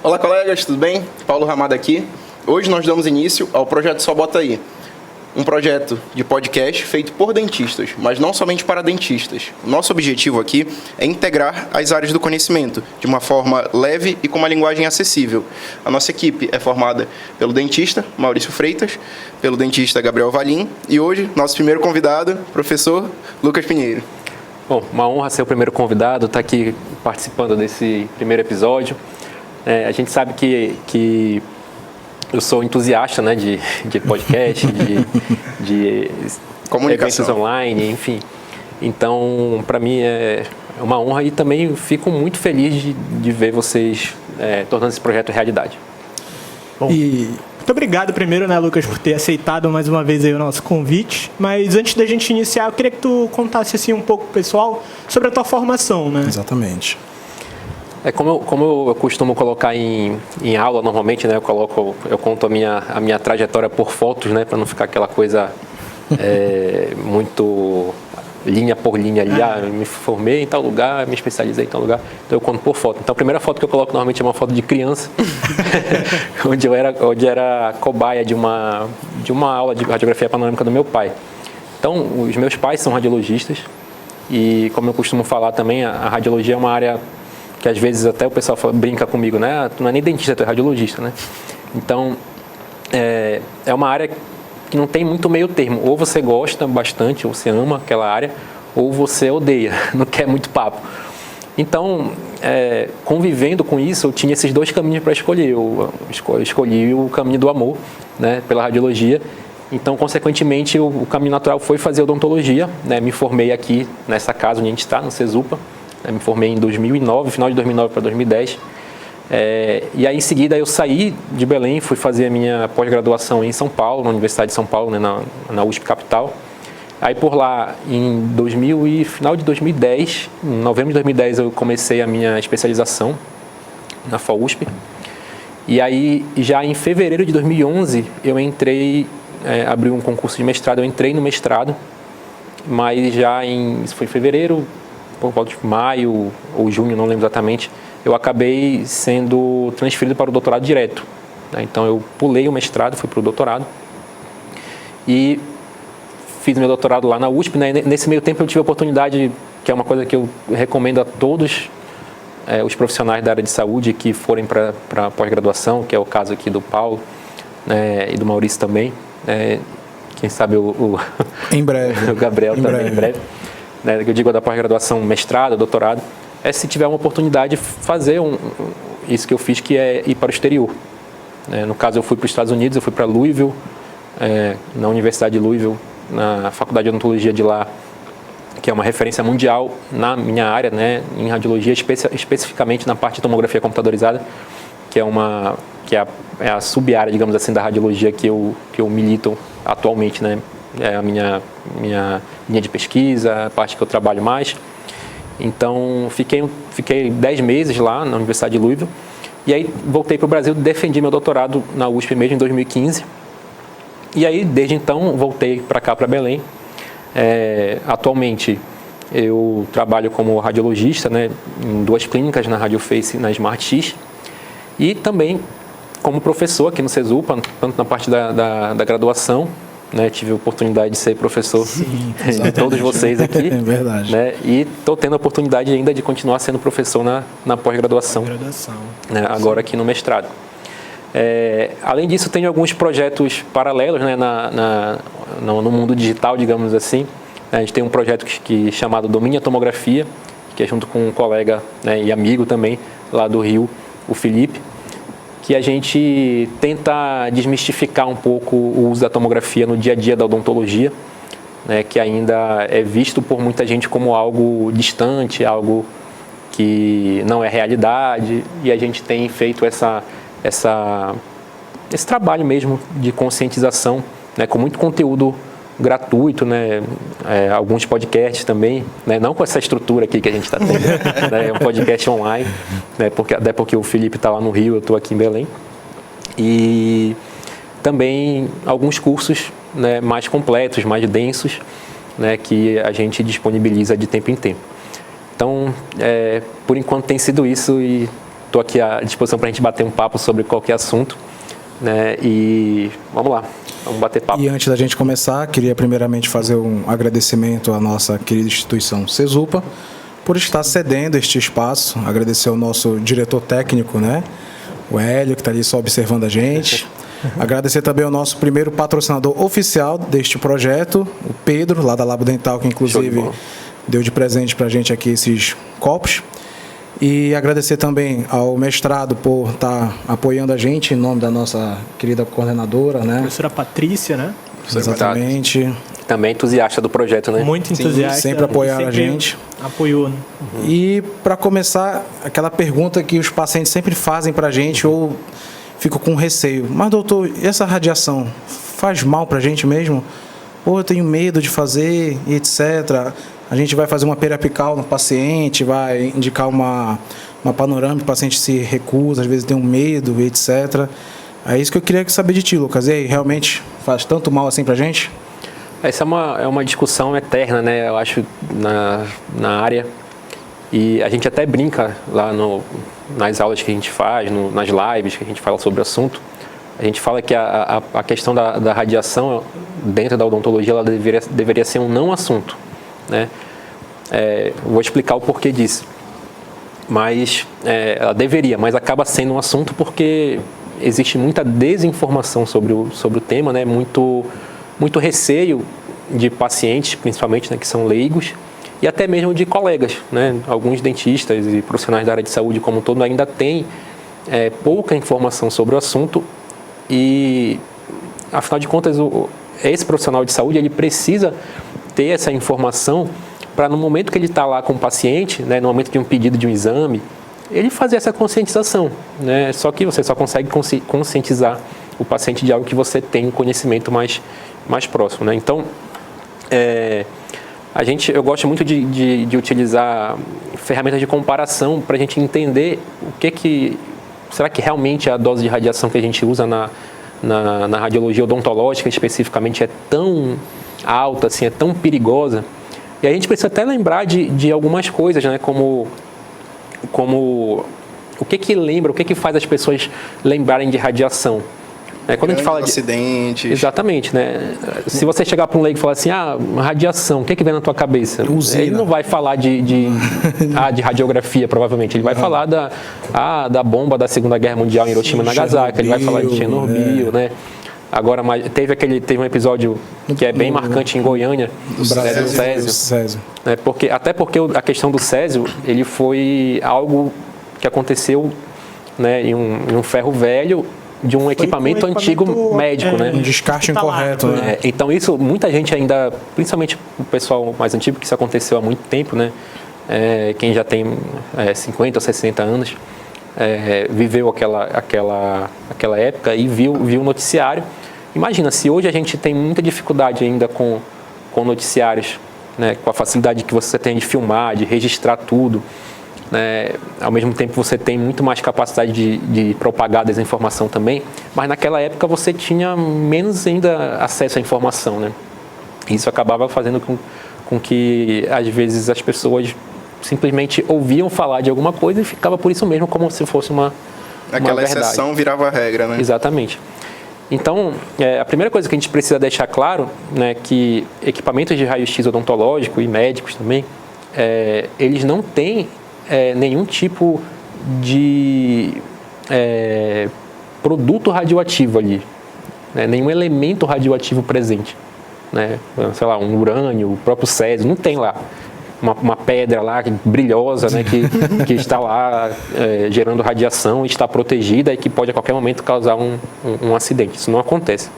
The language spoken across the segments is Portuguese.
Olá, colegas, tudo bem? Paulo Ramada aqui. Hoje nós damos início ao projeto Só Bota Aí, um projeto de podcast feito por dentistas, mas não somente para dentistas. O nosso objetivo aqui é integrar as áreas do conhecimento de uma forma leve e com uma linguagem acessível. A nossa equipe é formada pelo dentista Maurício Freitas, pelo dentista Gabriel Valim e hoje nosso primeiro convidado, professor Lucas Pinheiro. Bom, uma honra ser o primeiro convidado, estar aqui participando desse primeiro episódio. A gente sabe que eu sou entusiasta, né, de podcast, de comunicação eventos online, enfim. Então, para mim é uma honra e também fico muito feliz de ver vocês tornando esse projeto realidade. Bom. E muito obrigado primeiro, né, Lucas, por ter aceitado mais uma vez aí o nosso convite. Mas antes da gente iniciar, eu queria que tu contasse assim um pouco pro pessoal sobre a tua formação, né? Exatamente. Como eu costumo colocar em aula normalmente, né, eu conto a minha trajetória por fotos, né, para não ficar aquela coisa muito linha por linha ali. Eu me formei em tal lugar, me especializei em tal lugar, então eu conto por foto. Então a primeira foto que eu coloco normalmente é uma foto de criança, onde era cobaia de uma aula de radiografia panorâmica do meu pai. Então os meus pais são radiologistas e, como eu costumo falar também, a radiologia é uma área que às vezes até o pessoal brinca comigo, né? Tu não é nem dentista, tu é radiologista, né? Então, é uma área que não tem muito meio termo. Ou você gosta bastante, ou você ama aquela área, ou você odeia, não quer muito papo. Então, convivendo com isso, eu tinha esses dois caminhos para escolher. Eu escolhi o caminho do amor, né? Pela radiologia. Então, consequentemente, o caminho natural foi fazer odontologia, né? Me formei aqui nessa casa onde a gente está, no CESUPA. Me formei em 2009, final de 2009 para 2010. E aí, em seguida, eu saí de Belém, fui fazer a minha pós-graduação em São Paulo, na Universidade de São Paulo, né, na USP Capital. Aí, por lá, final de 2010, em novembro de 2010, eu comecei a minha especialização na FAUSP. E aí, já em fevereiro de 2011, eu entrei, abri um concurso de mestrado, eu entrei no mestrado, mas isso foi em fevereiro, por volta de maio ou junho, não lembro exatamente, eu acabei sendo transferido para o doutorado direto. Então eu pulei o mestrado, fui para o doutorado e fiz meu doutorado lá na USP. Né? Nesse meio tempo eu tive a oportunidade, que é uma coisa que eu recomendo a todos os profissionais da área de saúde que forem para a pós-graduação, que é o caso aqui do Paulo, né, e do Maurício também. Quem sabe em breve. O Gabriel também em breve. Né, eu digo da pós-graduação, mestrado, doutorado, se tiver uma oportunidade de fazer isso que eu fiz, que é ir para o exterior. No caso, eu fui para os Estados Unidos, eu fui para Louisville, na Universidade de Louisville, na Faculdade de Odontologia de lá, que é uma referência mundial na minha área, né, em radiologia, especificamente na parte de tomografia computadorizada, que é a sub-área, digamos assim, da radiologia que eu milito atualmente, né? É a minha linha de pesquisa, a parte que eu trabalho mais. Então, fiquei 10 meses lá na Universidade de Louisville. E aí, voltei para o Brasil, defendi meu doutorado na USP mesmo, em 2015. E aí, desde então, voltei para cá, para Belém. Atualmente, eu trabalho como radiologista, né, em 2 clínicas, na Radioface e na SmartX. E também como professor aqui no CESUPA, tanto na parte da graduação, né, tive a oportunidade de ser professor de todos vocês aqui. É verdade. Né, e estou tendo a oportunidade ainda de continuar sendo professor na pós-graduação. Né, agora aqui no mestrado. Além disso, tenho alguns projetos paralelos, né, no mundo digital, digamos assim. A gente tem um projeto chamado Domínio a Tomografia, que é junto com um colega, né, e amigo também lá do Rio, o Felipe, que a gente tenta desmistificar um pouco o uso da tomografia no dia a dia da odontologia, né, que ainda é visto por muita gente como algo distante, algo que não é realidade, e a gente tem feito esse trabalho mesmo de conscientização, né, com muito conteúdo gratuito, né, alguns podcasts também, né, não com essa estrutura aqui que a gente está tendo, né, é um podcast online, né, até porque o Felipe está lá no Rio, eu estou aqui em Belém, e também alguns cursos, né, mais completos, mais densos, né, que a gente disponibiliza de tempo em tempo. Então, por enquanto tem sido isso e Estou aqui à disposição para a gente bater um papo sobre qualquer assunto, né? E vamos lá, vamos bater papo. E antes da gente começar, queria primeiramente fazer um agradecimento à nossa querida instituição Cesupa por estar cedendo este espaço. Agradecer ao nosso diretor técnico, né? O Hélio, que está ali só observando a gente. Agradecer também ao nosso primeiro patrocinador oficial deste projeto, o Pedro, lá da Labo Dental, que inclusive deu de presente para a gente aqui esses copos. E agradecer também ao mestrado por estar apoiando a gente em nome da nossa querida coordenadora, né? Professora Patrícia, né? Exatamente. Também entusiasta do projeto, né? Muito entusiasta. Sempre apoiaram a gente. Apoiou, né? E para começar, aquela pergunta que os pacientes sempre fazem para a gente ou ficam com receio. Mas doutor, e essa radiação faz mal para a gente mesmo? Ou eu tenho medo de fazer e etc. A gente vai fazer uma periapical no paciente, vai indicar uma panorâmica, o paciente se recusa, às vezes tem um medo e etc. É isso que eu queria saber de ti, Lucas. E aí, realmente faz tanto mal assim pra gente? Essa é uma discussão eterna, né? Eu acho, na área. E a gente até brinca lá nas aulas que a gente faz, nas lives que a gente fala sobre o assunto. A gente fala que a questão da radiação dentro da odontologia ela deveria ser um não assunto, né? Vou explicar o porquê disso. Mas ela deveria, mas acaba sendo um assunto porque existe muita desinformação sobre o tema, né? Muito receio de pacientes, principalmente, né, que são leigos, e até mesmo de colegas, né? Alguns dentistas e profissionais da área de saúde como um todo ainda têm pouca informação sobre o assunto e, afinal de contas, esse profissional de saúde ele precisa ter essa informação para, no momento que ele está lá com o paciente, né, no momento de um pedido de um exame, ele fazer essa conscientização, né? Só que você só consegue conscientizar o paciente de algo que você tem um conhecimento mais próximo, né? Então, eu gosto muito de utilizar ferramentas de comparação para a gente entender será que realmente a dose de radiação que a gente usa na radiologia odontológica especificamente é tão alta, assim, é tão perigosa. E a gente precisa até lembrar de algumas coisas, né? Como o que faz as pessoas lembrarem de radiação. Quando a gente fala de acidentes. Exatamente, né? Se você chegar para um leigo e falar assim, radiação, o que vem na tua cabeça? Usina. Ele não vai falar de radiografia, provavelmente. Ele vai falar da bomba da Segunda Guerra Mundial em Hiroshima e Nagasaki. Ele vai falar de Chernobyl, né? Agora, teve um episódio que é bem marcante em Goiânia, do Césio. Até porque a questão do Césio, ele foi algo que aconteceu, né, em um ferro velho, de um equipamento antigo médico, né? Um descarte incorreto, né? Então isso, muita gente ainda, principalmente o pessoal mais antigo, que isso aconteceu há muito tempo, né? Quem já tem 50 ou 60 anos, viveu aquela época e viu o noticiário. Imagina, se hoje a gente tem muita dificuldade ainda com noticiários, né? Com a facilidade que você tem de filmar, de registrar tudo, né? Ao mesmo tempo você tem muito mais capacidade de propagar desinformação também, mas naquela época você tinha menos ainda acesso à informação, né? Isso acabava fazendo com que às vezes as pessoas simplesmente ouviam falar de alguma coisa e ficava por isso mesmo, como se fosse uma Aquela verdade. exceção virava regra, né? Exatamente. Então, a primeira coisa que a gente precisa deixar claro, né, que equipamentos de raio-x odontológico e médicos também, eles não têm nenhum tipo de produto radioativo ali, né? Nenhum elemento radioativo presente, né? Sei lá, um urânio, o próprio césio, não tem lá uma pedra lá brilhosa, né? que está lá gerando radiação e está protegida e que pode a qualquer momento causar um acidente. Isso não acontece,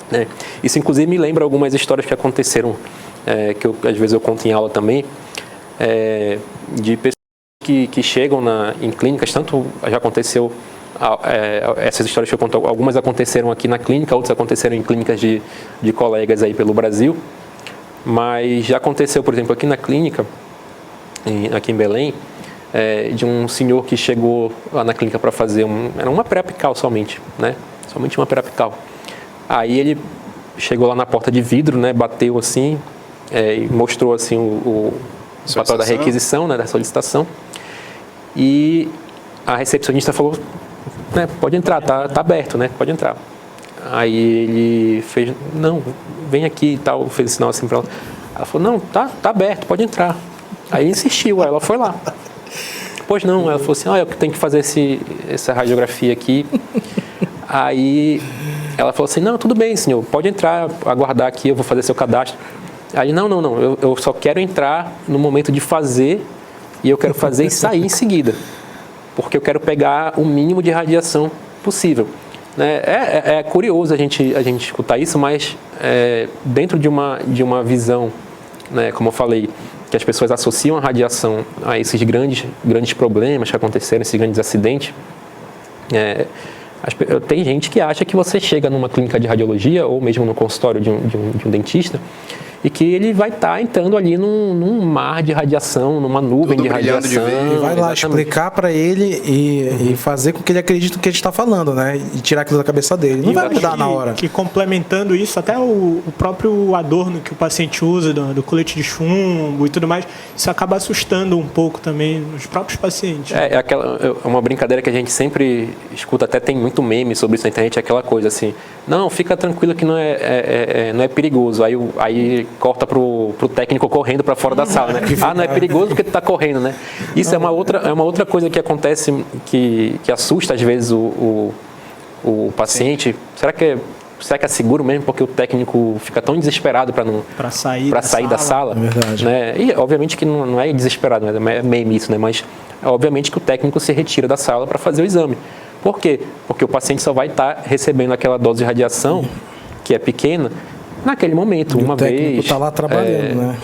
né? Isso inclusive me lembra algumas histórias que aconteceram, que às vezes eu conto em aula também, de pessoas que chegam em clínicas, tanto já aconteceu, essas histórias que eu conto, algumas aconteceram aqui na clínica, outras aconteceram em clínicas de colegas aí pelo Brasil, mas já aconteceu, por exemplo, aqui na clínica, aqui em Belém, de um senhor que chegou lá na clínica para fazer era uma pré-apical somente, né? Somente uma pré-apical. Aí ele chegou lá na porta de vidro, né? Bateu assim, e mostrou assim o papel da requisição, né? Da solicitação. E a recepcionista falou, né, pode entrar, tá aberto, né, pode entrar. Aí ele fez, não, vem aqui e tal, fez sinal assim para ela. Ela falou, não, tá aberto, pode entrar. Aí insistiu, aí ela foi lá. Pois não, ela falou assim, eu tenho que fazer essa radiografia aqui. Aí ela falou assim, não, tudo bem, senhor, pode entrar, aguardar aqui, eu vou fazer seu cadastro. Aí, não, eu só quero entrar no momento de fazer e eu quero fazer e sair em seguida, porque eu quero pegar o mínimo de radiação possível. Né? É curioso a gente escutar isso, mas dentro de uma visão, né, como eu falei, que as pessoas associam a radiação a esses grandes problemas que aconteceram, esses grandes acidentes, tem gente que acha que você chega numa clínica de radiologia ou mesmo no consultório de um dentista e que ele vai estar entrando ali num mar de radiação, numa nuvem de radiação. E vai lá explicar para ele e fazer com que ele acredite no que a gente está falando, né? E tirar aquilo da cabeça dele. Não vai mudar na hora. Que complementando isso, até o próprio adorno que o paciente usa, do colete de chumbo e tudo mais, isso acaba assustando um pouco também os próprios pacientes. É uma brincadeira que a gente sempre escuta, até tem muito meme sobre isso na internet, é aquela coisa assim, não, fica tranquilo que não é perigoso. Aí corta pro técnico correndo para fora da sala, né? Não é perigoso porque tu tá correndo, né? Isso é uma outra coisa que acontece que assusta às vezes o paciente. Será que é seguro mesmo porque o técnico fica tão desesperado para sair da sala? É verdade. Né? E obviamente que não é desesperado, é meio isso, né? Mas obviamente que o técnico se retira da sala para fazer o exame. Por quê? Porque o paciente só vai estar recebendo aquela dose de radiação que é pequena naquele momento, uma vez. O técnico está lá trabalhando, né?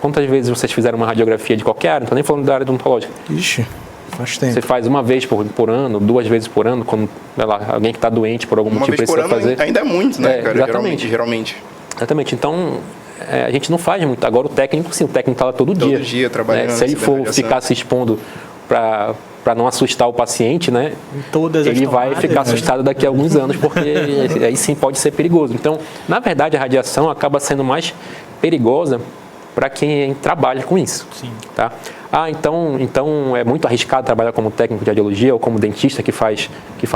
Quantas vezes vocês fizeram uma radiografia de qualquer área? Não estou nem falando da área odontológica. Ixi, faz tempo. Você faz uma vez por ano, 2 vezes por ano, quando alguém que está doente por algum motivo precisa fazer. Uma vez por ano ainda é muito, né, cara? Exatamente. Geralmente. Exatamente. Então, a gente não faz muito. Agora o técnico, sim, o técnico está lá todo dia. Todo dia trabalhando. Se ele for ficar se expondo para não assustar o paciente, né? Ele vai ficar assustado daqui a alguns anos, porque aí sim pode ser perigoso. Então, na verdade, a radiação acaba sendo mais perigosa para quem trabalha com isso. Sim. Tá? Então é muito arriscado trabalhar como técnico de radiologia ou como dentista que faz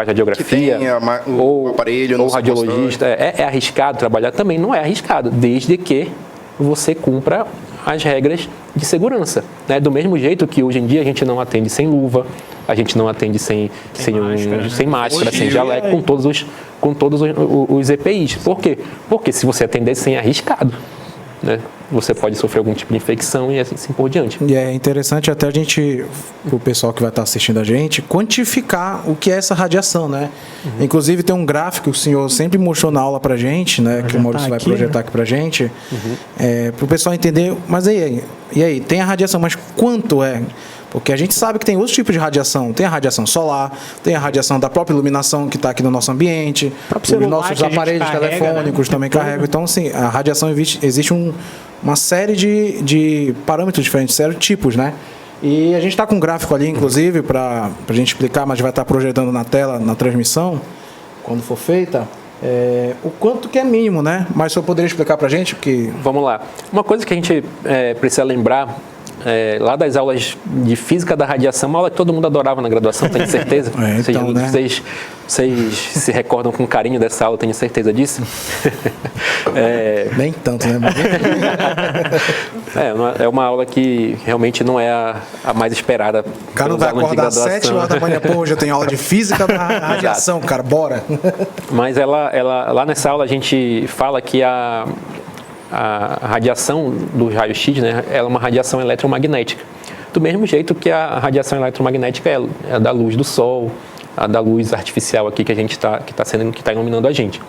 radiografia. Que tem o aparelho ou radiologista. É arriscado trabalhar? Também não é arriscado, desde que você cumpra as regras de segurança, né? Do mesmo jeito que hoje em dia a gente não atende sem luva, a gente não atende sem máscara, sem jaleco, com todos os EPIs. Por quê? Porque se você atender sem, é arriscado, né? Você pode sofrer algum tipo de infecção e assim por diante. E é interessante até a gente, o pessoal que vai estar assistindo a gente, quantificar o que é essa radiação, né? Inclusive tem um gráfico que o senhor sempre mostrou na aula pra gente, né? Que o Maurício vai projetar aqui pra gente, para o pessoal entender, mas e aí, tem a radiação, mas quanto é? Porque a gente sabe que tem outros tipos de radiação. Tem a radiação solar, tem a radiação da própria iluminação que está aqui no nosso ambiente, os nossos aparelhos telefônicos, né? Também carregam. Então, assim, a radiação existe uma série de parâmetros diferentes, série de tipos, né? E a gente está com um gráfico ali, inclusive, para a gente explicar, mas vai estar projetando na tela, na transmissão, quando for feita, o quanto que é mínimo, né? Mas o senhor poderia explicar para a gente? Porque... Vamos lá. Uma coisa que a gente precisa lembrar, lá das aulas de física da radiação, uma aula que todo mundo adorava na graduação, tenho certeza. Então, né? Vocês se recordam com carinho dessa aula, tenho certeza disso. Nem tanto, né? É uma aula que realmente não é a mais esperada. O cara não vai acordar às 7 horas da manhã, hoje eu tenho aula de física da radiação, cara, bora. Mas lá nessa aula a gente fala que a radiação do raio-x, né, ela é uma radiação eletromagnética. Do mesmo jeito que a radiação eletromagnética é a da luz do sol, a da luz artificial aqui que a gente que está iluminando a gente.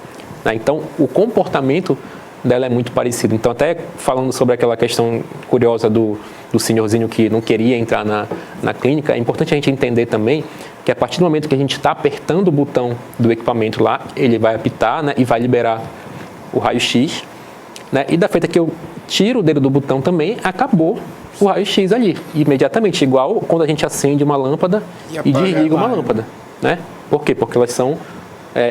Né? Então, o comportamento dela é muito parecido. Então, até falando sobre aquela questão curiosa do senhorzinho que não queria entrar na clínica, é importante a gente entender também que a partir do momento que a gente está apertando o botão do equipamento lá, ele vai apitar, né, e vai liberar o raio-x. Né? E da feita que eu tiro o dedo do botão também, acabou o raio-x ali, imediatamente, igual quando a gente acende uma lâmpada e desliga uma lâmpada. Né? Por quê? Porque elas são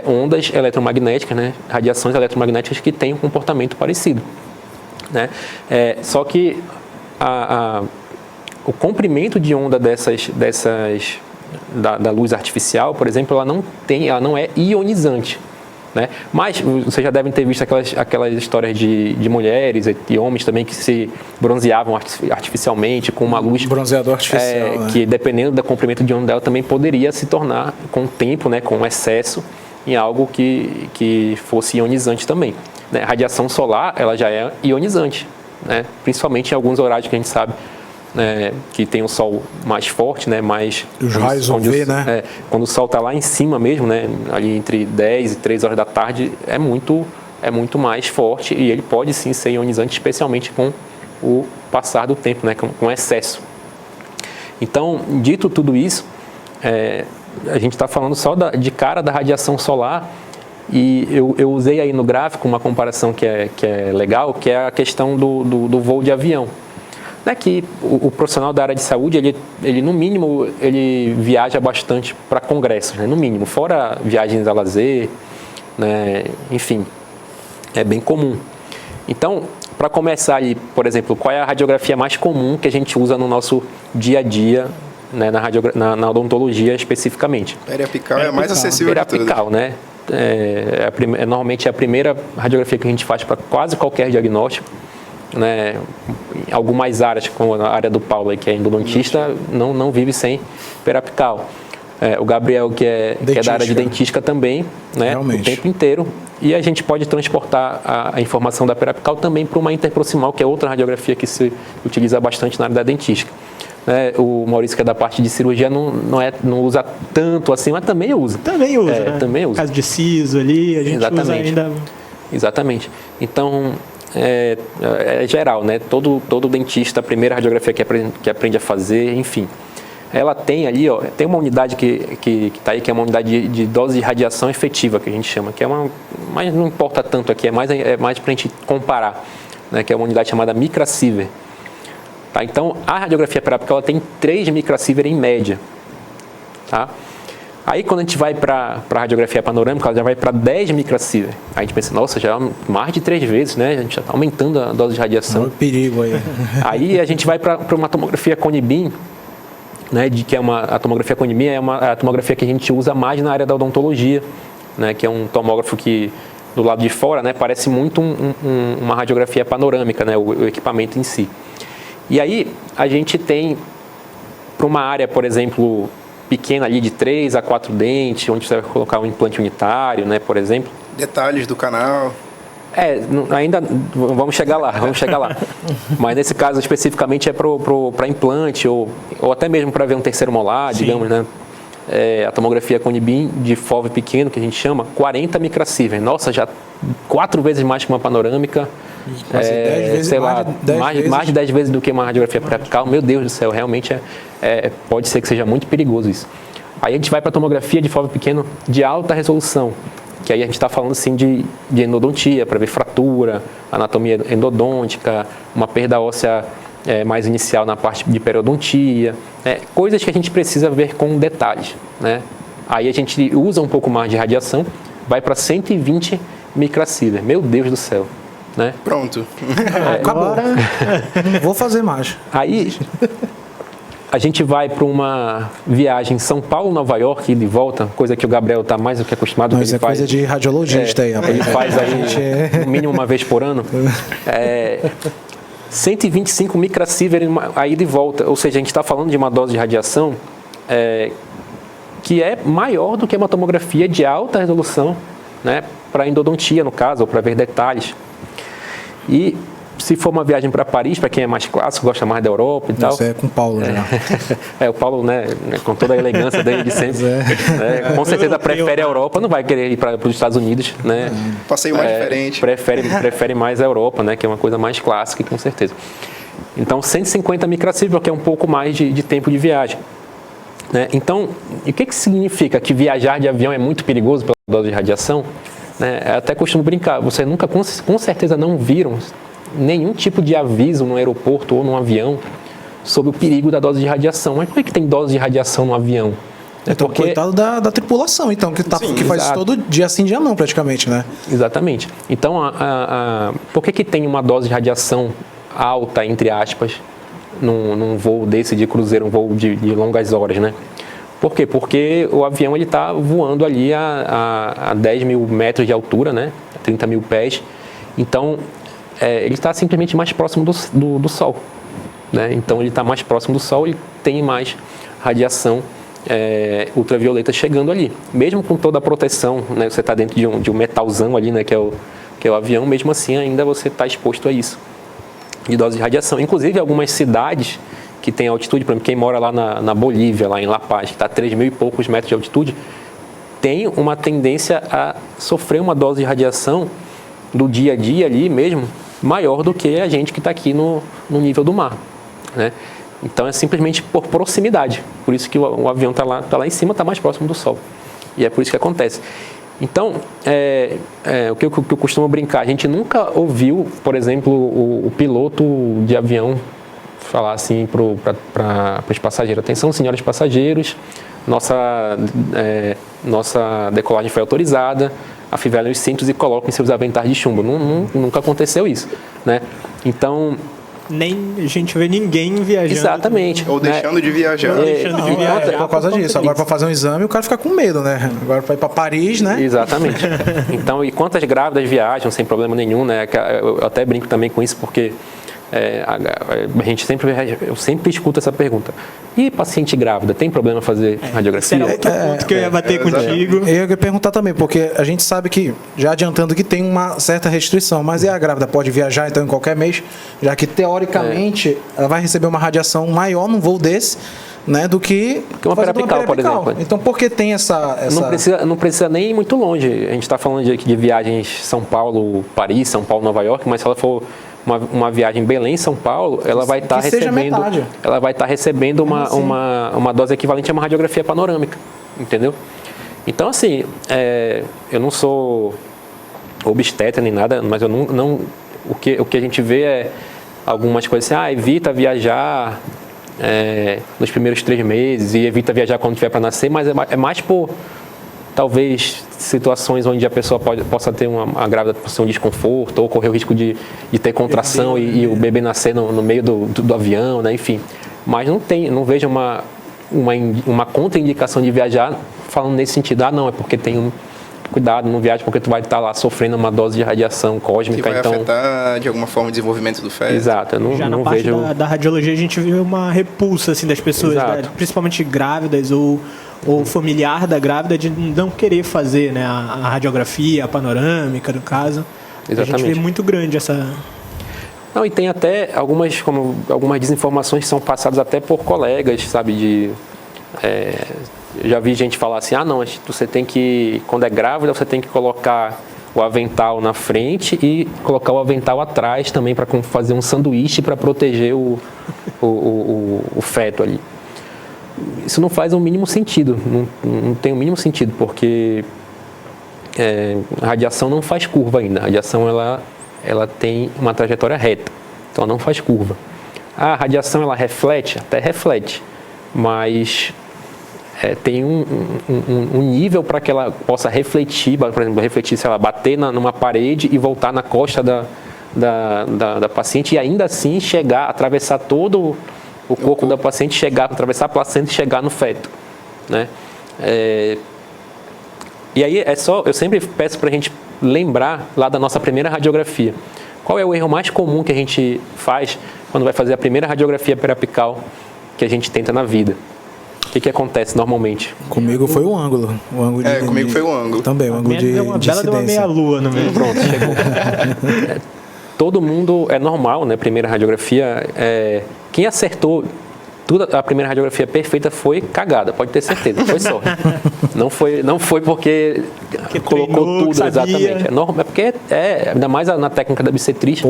ondas eletromagnéticas, né? Radiações eletromagnéticas que têm um comportamento parecido. Né? Só que o comprimento de onda dessas da luz artificial, por exemplo, ela não é ionizante. Né? Mas vocês já devem ter visto aquelas histórias de mulheres e homens também que se bronzeavam artificialmente com uma luz... Bronzeador artificial, né? Que dependendo do comprimento de onda dela também poderia se tornar, com o tempo, né, com excesso, em algo que fosse ionizante também. Né? A radiação solar, ela já é ionizante, né? Principalmente em alguns horários que a gente sabe, que tem o sol mais forte, né, mais... Os raios UV, né? Quando o sol está lá em cima mesmo, né, ali entre 10 e 3 horas da tarde, é muito mais forte e ele pode sim ser ionizante, especialmente com o passar do tempo, né, com excesso. Então, dito tudo isso, a gente está falando só de cara da radiação solar e eu usei aí no gráfico uma comparação que é legal, que é a questão do voo de avião. Que o profissional da área de saúde, ele no mínimo, ele viaja bastante para congressos, né? No mínimo, fora viagens a lazer, né? Enfim, é bem comum. Então, para começar aí, por exemplo, qual é a radiografia mais comum que a gente usa no nosso dia a dia, né? Na odontologia especificamente? Periapical é a mais acessível de todas. Periapical, né? Normalmente é a primeira radiografia que a gente faz para quase qualquer diagnóstico. Né, algumas áreas, como a área do Paulo, aí, que é endodontista, não vive sem periapical. O Gabriel, que é da área de dentística também, né, o tempo inteiro. E a gente pode transportar a informação da periapical também para uma interproximal, que é outra radiografia que se utiliza bastante na área da dentística. O Maurício, que é da parte de cirurgia, não usa tanto assim, mas também usa. Também usa, né? Também usa. Caso de siso ali, a gente usa ainda... Exatamente. Então... É geral, né? Todo dentista, a primeira radiografia que aprende a fazer, enfim. Ela tem ali, tem uma unidade que está aí, que é uma unidade de dose de radiação efetiva, que a gente chama, que é mas não importa tanto aqui, é mais para a gente comparar, né? Que é uma unidade chamada micrasievert. Tá? Então, a radiografia periapical, ela tem 3 micrasievert em média. Tá? Aí, quando a gente vai para a radiografia panorâmica, ela já vai para 10 micrasievert. Aí a gente pensa, nossa, já é mais de 3 vezes, né? A gente já está aumentando a dose de radiação. É um perigo aí. Aí a gente vai para uma tomografia Cone-Beam, né? A tomografia Cone-Beam é a tomografia que a gente usa mais na área da odontologia, né? Que é um tomógrafo que, do lado de fora, né? Parece muito uma radiografia panorâmica, né? O equipamento em si. E aí a gente tem, para uma área, por exemplo... pequena ali de 3 a 4 dentes, onde você vai colocar um implante unitário, né, por exemplo. Detalhes do canal. Ainda vamos chegar lá. Mas nesse caso especificamente é para implante ou até mesmo para ver um terceiro molar, sim, digamos, né? A tomografia Cone-Beam de FOV pequeno, que a gente chama, 40 micrasievert. Nossa, já 4 vezes mais que uma panorâmica. Quase 10 vezes, sei lá, mais de 10 vezes do que uma radiografia periapical. Meu Deus do céu, realmente pode ser que seja muito perigoso isso. Aí a gente vai para a tomografia de FOV pequeno de alta resolução, que aí a gente está falando assim de endodontia, para ver fratura, anatomia endodôntica, uma perda óssea mais inicial na parte de periodontia, coisas que a gente precisa ver com detalhes, né? Aí a gente usa um pouco mais de radiação, vai para 120 micrasievert. Meu Deus do céu. Né? Pronto. Acabou. Não vou fazer mais. Aí a gente vai para uma viagem São Paulo, Nova York e de volta, coisa que o Gabriel está mais do que acostumado. Mas ele faz, coisa de radiologista aí. Ele faz aí no mínimo uma vez por ano. 125 micrasievert aí de volta. Ou seja, a gente está falando de uma dose de radiação que é maior do que uma tomografia de alta resolução, né, para endodontia, no caso, ou para ver detalhes. E se for uma viagem para Paris, para quem é mais clássico, gosta mais da Europa e tal. Isso é com o Paulo, já. O Paulo, né, com toda a elegância dele de sempre, com certeza prefere a Europa, não vai querer ir para os Estados Unidos, né? Passeio mais diferente. Prefere mais a Europa, né, que é uma coisa mais clássica, com certeza. Então, 150 micrasievert, que é um pouco mais de tempo de viagem. Né? Então, o que significa que viajar de avião é muito perigoso pela dose de radiação? Eu até costumo brincar, você nunca, com certeza, não viram nenhum tipo de aviso no aeroporto ou no avião sobre o perigo da dose de radiação. Mas por que tem dose de radiação no avião? Então, coitado da tripulação, então, que faz isso todo dia sim, dia não, praticamente, né? Exatamente. Então, por que tem uma dose de radiação alta, entre aspas, num voo desse de cruzeiro, um voo de longas horas, né? Por quê? Porque o avião está voando ali a 10 mil metros de altura, né? 30 mil pés. Então, ele está simplesmente mais próximo do Sol. Né? Então, ele está mais próximo do Sol e tem mais radiação ultravioleta chegando ali. Mesmo com toda a proteção, né? Você está dentro de um metalzão ali, né? que é o avião, mesmo assim ainda você está exposto a isso, de dose de radiação. Inclusive, algumas cidades que tem altitude, por exemplo, quem mora lá na Bolívia, lá em La Paz, que está a 3 mil e poucos metros de altitude, tem uma tendência a sofrer uma dose de radiação do dia a dia ali mesmo, maior do que a gente que está aqui no nível do mar. Né? Então é simplesmente por proximidade, por isso que o avião está lá em cima, está mais próximo do Sol. E é por isso que acontece. Então, o que eu costumo brincar, a gente nunca ouviu, por exemplo, o piloto de avião falar assim para os passageiros: atenção, senhores passageiros, nossa decolagem foi autorizada, afivelem os cintos e coloquem seus aventais de chumbo. Nunca aconteceu isso, né? Então, nem a gente vê ninguém viajando. Exatamente. Ou deixando de viajar. Por causa disso. Agora, para fazer um exame, o cara fica com medo, né? Agora, para ir para Paris, né? Exatamente. Então, e quantas grávidas viajam sem problema nenhum, né? Eu até brinco também com isso, porque eu sempre escuto essa pergunta: e paciente grávida, tem problema fazer radiografia? Era outro ponto que eu ia bater contigo. Eu ia perguntar também, porque a gente sabe que, já adiantando, que tem uma certa restrição, mas e a grávida pode viajar então em qualquer mês, já que teoricamente ela vai receber uma radiação maior num voo desse, né, do que uma periapical, por exemplo. Então, por que tem essa... Não precisa nem ir muito longe. A gente está falando aqui de viagens São Paulo, Paris, São Paulo, Nova York, mas se ela for uma viagem Belém-São Paulo, ela vai estar recebendo uma dose equivalente a uma radiografia panorâmica, entendeu? Então, assim, eu não sou obstetra nem nada, mas o que a gente vê é algumas coisas assim: evita viajar nos primeiros 3 meses e evita viajar quando tiver para nascer, mas é mais por talvez situações onde a pessoa possa ter a grávida possa ter um desconforto ou correr o risco de ter contração e o bebê nascer no meio do avião, né? Enfim. Mas não vejo uma contraindicação de viajar falando nesse sentido: não, é porque tem cuidado, não viaja porque tu vai estar lá sofrendo uma dose de radiação cósmica. Que vai afetar de alguma forma o desenvolvimento do feto. Exato. Já na parte da radiologia a gente vê uma repulsa assim, das pessoas, né? Principalmente grávidas ou familiar da grávida, de não querer fazer, né, a radiografia, a panorâmica, no caso. Exatamente. A gente vê muito grande essa... Não, e tem até algumas desinformações que são passadas até por colegas, sabe, eu já vi gente falar assim: não, você tem que, quando é grávida, você tem que colocar o avental na frente e colocar o avental atrás também para fazer um sanduíche para proteger o feto ali. Isso não faz o mínimo sentido, não tem o mínimo sentido, porque a radiação não faz curva ainda. A radiação ela tem uma trajetória reta, então ela não faz curva. A radiação ela reflete, até reflete, mas tem um nível para que ela possa refletir, por exemplo, se ela bater numa parede e voltar na costa da paciente e ainda assim chegar, atravessar todo o corpo da paciente, atravessar a placenta e chegar no feto, né? E aí eu sempre peço para a gente lembrar lá da nossa primeira radiografia. Qual é o erro mais comum que a gente faz quando vai fazer a primeira radiografia periapical que a gente tenta na vida? O que acontece normalmente? Comigo foi o ângulo. Comigo foi o ângulo. Também, o ângulo de incidência. Ela deu uma meia-lua no meio. Pronto, chegou. Todo mundo, é normal, né? Primeira radiografia, quem acertou a primeira radiografia perfeita foi cagada, pode ter certeza, foi sorte. Não foi porque colocou tudo, exatamente. É normal, porque ainda mais na técnica da obstetriz,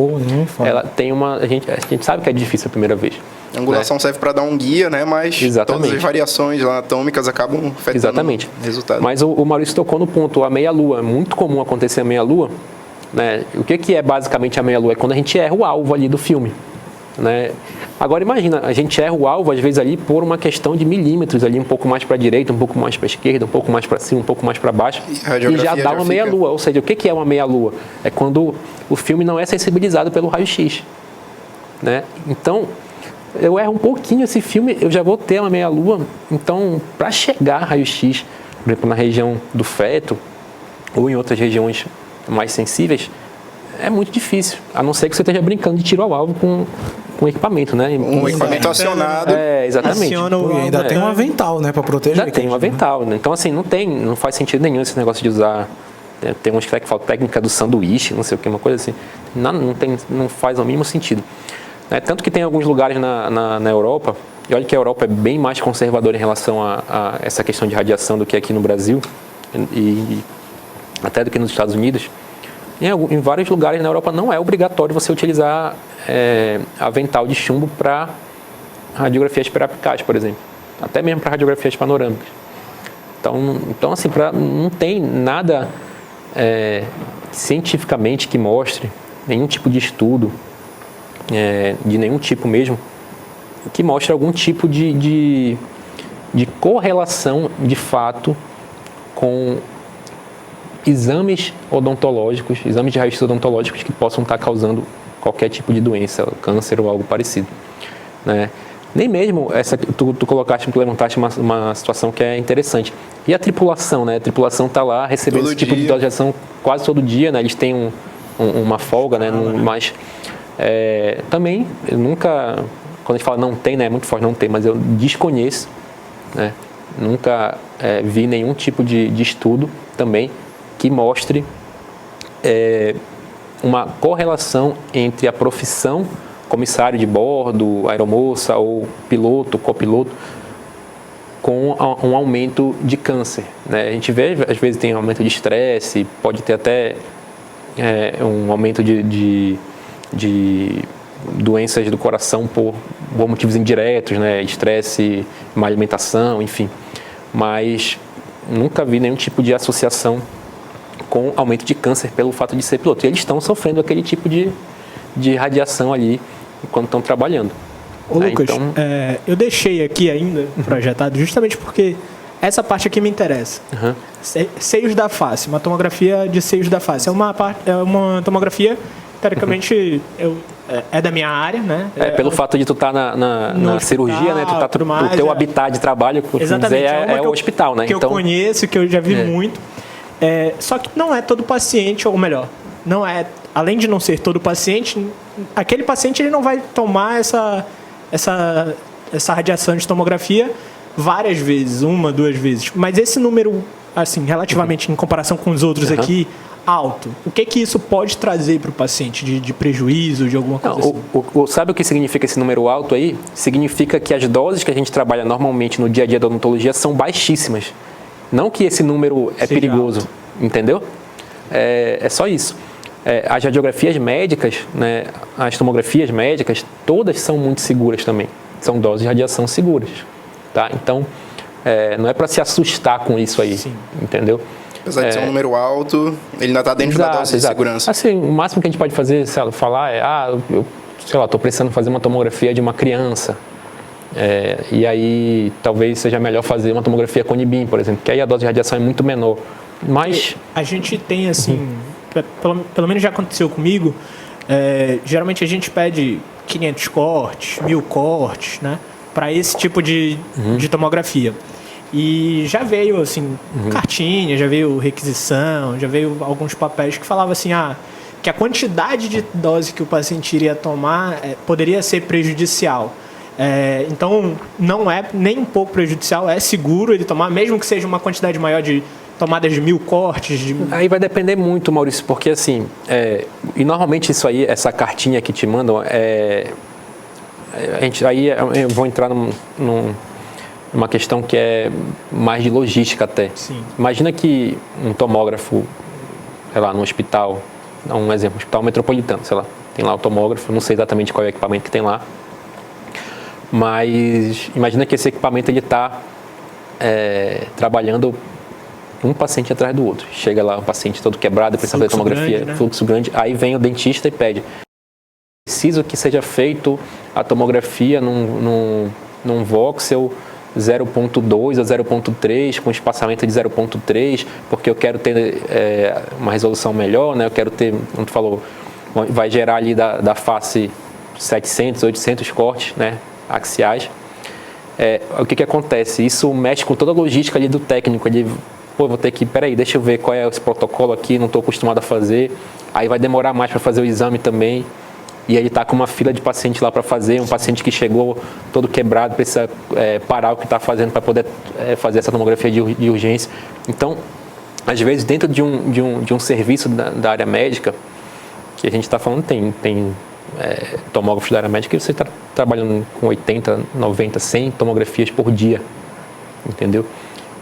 ela tem a gente sabe que é difícil a primeira vez. A angulação serve para dar um guia, né? Mas todas as variações anatômicas acabam afetando o resultado. Mas o Maurício tocou no ponto, a meia-lua. É muito comum acontecer a meia-lua, né? O que é basicamente a meia-lua? É quando a gente erra o alvo ali do filme, né? Agora imagina, a gente erra o alvo às vezes ali por uma questão de milímetros ali, um pouco mais para a direita, um pouco mais para a esquerda, um pouco mais para cima, um pouco mais para baixo, e já dá uma meia-lua. Ou seja, o que é uma meia-lua? É quando o filme não é sensibilizado pelo raio-x, né? Então, eu erro um pouquinho esse filme, eu já vou ter uma meia-lua. Então, para chegar a raio-x, por exemplo, na região do feto ou em outras regiões mais sensíveis, é muito difícil, a não ser que você esteja brincando de tiro ao alvo com equipamento, né? Um equipamento acionado. Exatamente. E ainda tem um avental, né, para proteger. Ainda tem um avental, né? Então, assim, não faz sentido nenhum esse negócio de usar. Tem uns que falam técnica do sanduíche, não sei o que, uma coisa assim. Não faz o mínimo sentido. Tanto que tem alguns lugares na Europa, e olha que a Europa é bem mais conservadora em relação a essa questão de radiação do que aqui no Brasil, e até do que nos Estados Unidos. Em vários lugares na Europa não é obrigatório você utilizar avental de chumbo para radiografias periapicais, por exemplo. Até mesmo para radiografias panorâmicas. Então assim, não tem nada cientificamente que mostre, nenhum tipo de estudo, de nenhum tipo mesmo, que mostre algum tipo de correlação de fato com exames odontológicos, exames de raio-x odontológicos que possam estar causando qualquer tipo de doença, câncer ou algo parecido, né? Nem mesmo tu levantaste uma situação que é interessante. E a tripulação, né? A tripulação está lá recebendo todo esse tipo de radiação quase todo dia, né? Eles têm uma folga, né? Mas também, eu nunca, quando a gente fala não tem, né? É muito forte, não tem, mas eu desconheço, né? Nunca vi nenhum tipo de estudo também que mostre uma correlação entre a profissão comissário de bordo, aeromoça ou piloto, copiloto, com um aumento de câncer, né? A gente vê, às vezes tem um aumento de estresse, pode ter até um aumento de doenças do coração por motivos indiretos, né? Estresse, má alimentação, enfim. Mas nunca vi nenhum tipo de associação com aumento de câncer pelo fato de ser piloto. E eles estão sofrendo aquele tipo de radiação ali enquanto estão trabalhando. Ô Lucas, então, eu deixei aqui ainda projetado justamente porque essa parte aqui me interessa. Uhum. Seios da face, uma tomografia de seios da face. É uma tomografia, teoricamente, é da minha área, né? Pelo fato de tu estar na cirurgia, né? O teu habitat de trabalho, é o hospital, né? Que eu conheço, que eu já vi muito. Só que não é todo paciente, ou melhor, não é, além de não ser todo paciente, aquele paciente ele não vai tomar essa radiação de tomografia várias vezes, 1, 2 vezes. Mas esse número, assim, relativamente em comparação com os outros aqui, alto, o que isso pode trazer para o paciente de prejuízo, de alguma coisa assim? Sabe o que significa esse número alto aí? Significa que as doses que a gente trabalha normalmente no dia a dia da odontologia são baixíssimas. Não que esse número é perigoso, alto. Entendeu? É só isso. As radiografias médicas, né, as tomografias médicas, todas são muito seguras também. São doses de radiação seguras. Tá? Então, não é para se assustar com isso aí, entendeu? Apesar de ser um número alto, ele ainda está dentro da dose de segurança. Assim, o máximo que a gente pode fazer, falar eu estou precisando fazer uma tomografia de uma criança. E aí, talvez seja melhor fazer uma tomografia com Nibin, por exemplo, que aí a dose de radiação é muito menor. Mas a gente tem, assim, pelo menos já aconteceu comigo, geralmente a gente pede 500 cortes, 1000 cortes, né, para esse tipo de tomografia. E já veio, assim, cartinha, já veio requisição, já veio alguns papéis que falavam assim, que a quantidade de dose que o paciente iria tomar poderia ser prejudicial. Então, não é nem um pouco prejudicial, é seguro ele tomar, mesmo que seja uma quantidade maior de tomadas de 1000 cortes. Aí vai depender muito, Maurício, porque assim, e normalmente isso aí, essa cartinha que te mandam, aí eu vou entrar numa questão que é mais de logística até. Sim. Imagina que um tomógrafo, sei lá, no hospital, dá um exemplo, hospital metropolitano, sei lá, tem lá o tomógrafo, não sei exatamente qual é o equipamento que tem lá, mas imagina que esse equipamento ele está trabalhando um paciente atrás do outro. Chega lá um paciente todo quebrado, precisa fazer tomografia, grande, né? Fluxo grande, aí vem o dentista e pede: preciso que seja feito a tomografia num voxel 0.2 a 0.3 com espaçamento de 0.3, porque eu quero ter uma resolução melhor, né? Eu quero ter, como tu falou, vai gerar ali da face 700, 800 cortes, né? axiais. O que acontece? Isso mexe com toda a logística ali do técnico. Ele, vou ter que, peraí, deixa eu ver qual é esse protocolo aqui, não estou acostumado a fazer. Aí vai demorar mais para fazer o exame também. E ele está com uma fila de paciente lá para fazer, um paciente que chegou todo quebrado, precisa parar o que está fazendo para poder fazer essa tomografia de urgência. Então, às vezes, dentro de um serviço da área médica, que a gente está falando, tem tomógrafos da área médica, que você está trabalhando com 80, 90, 100 tomografias por dia, entendeu?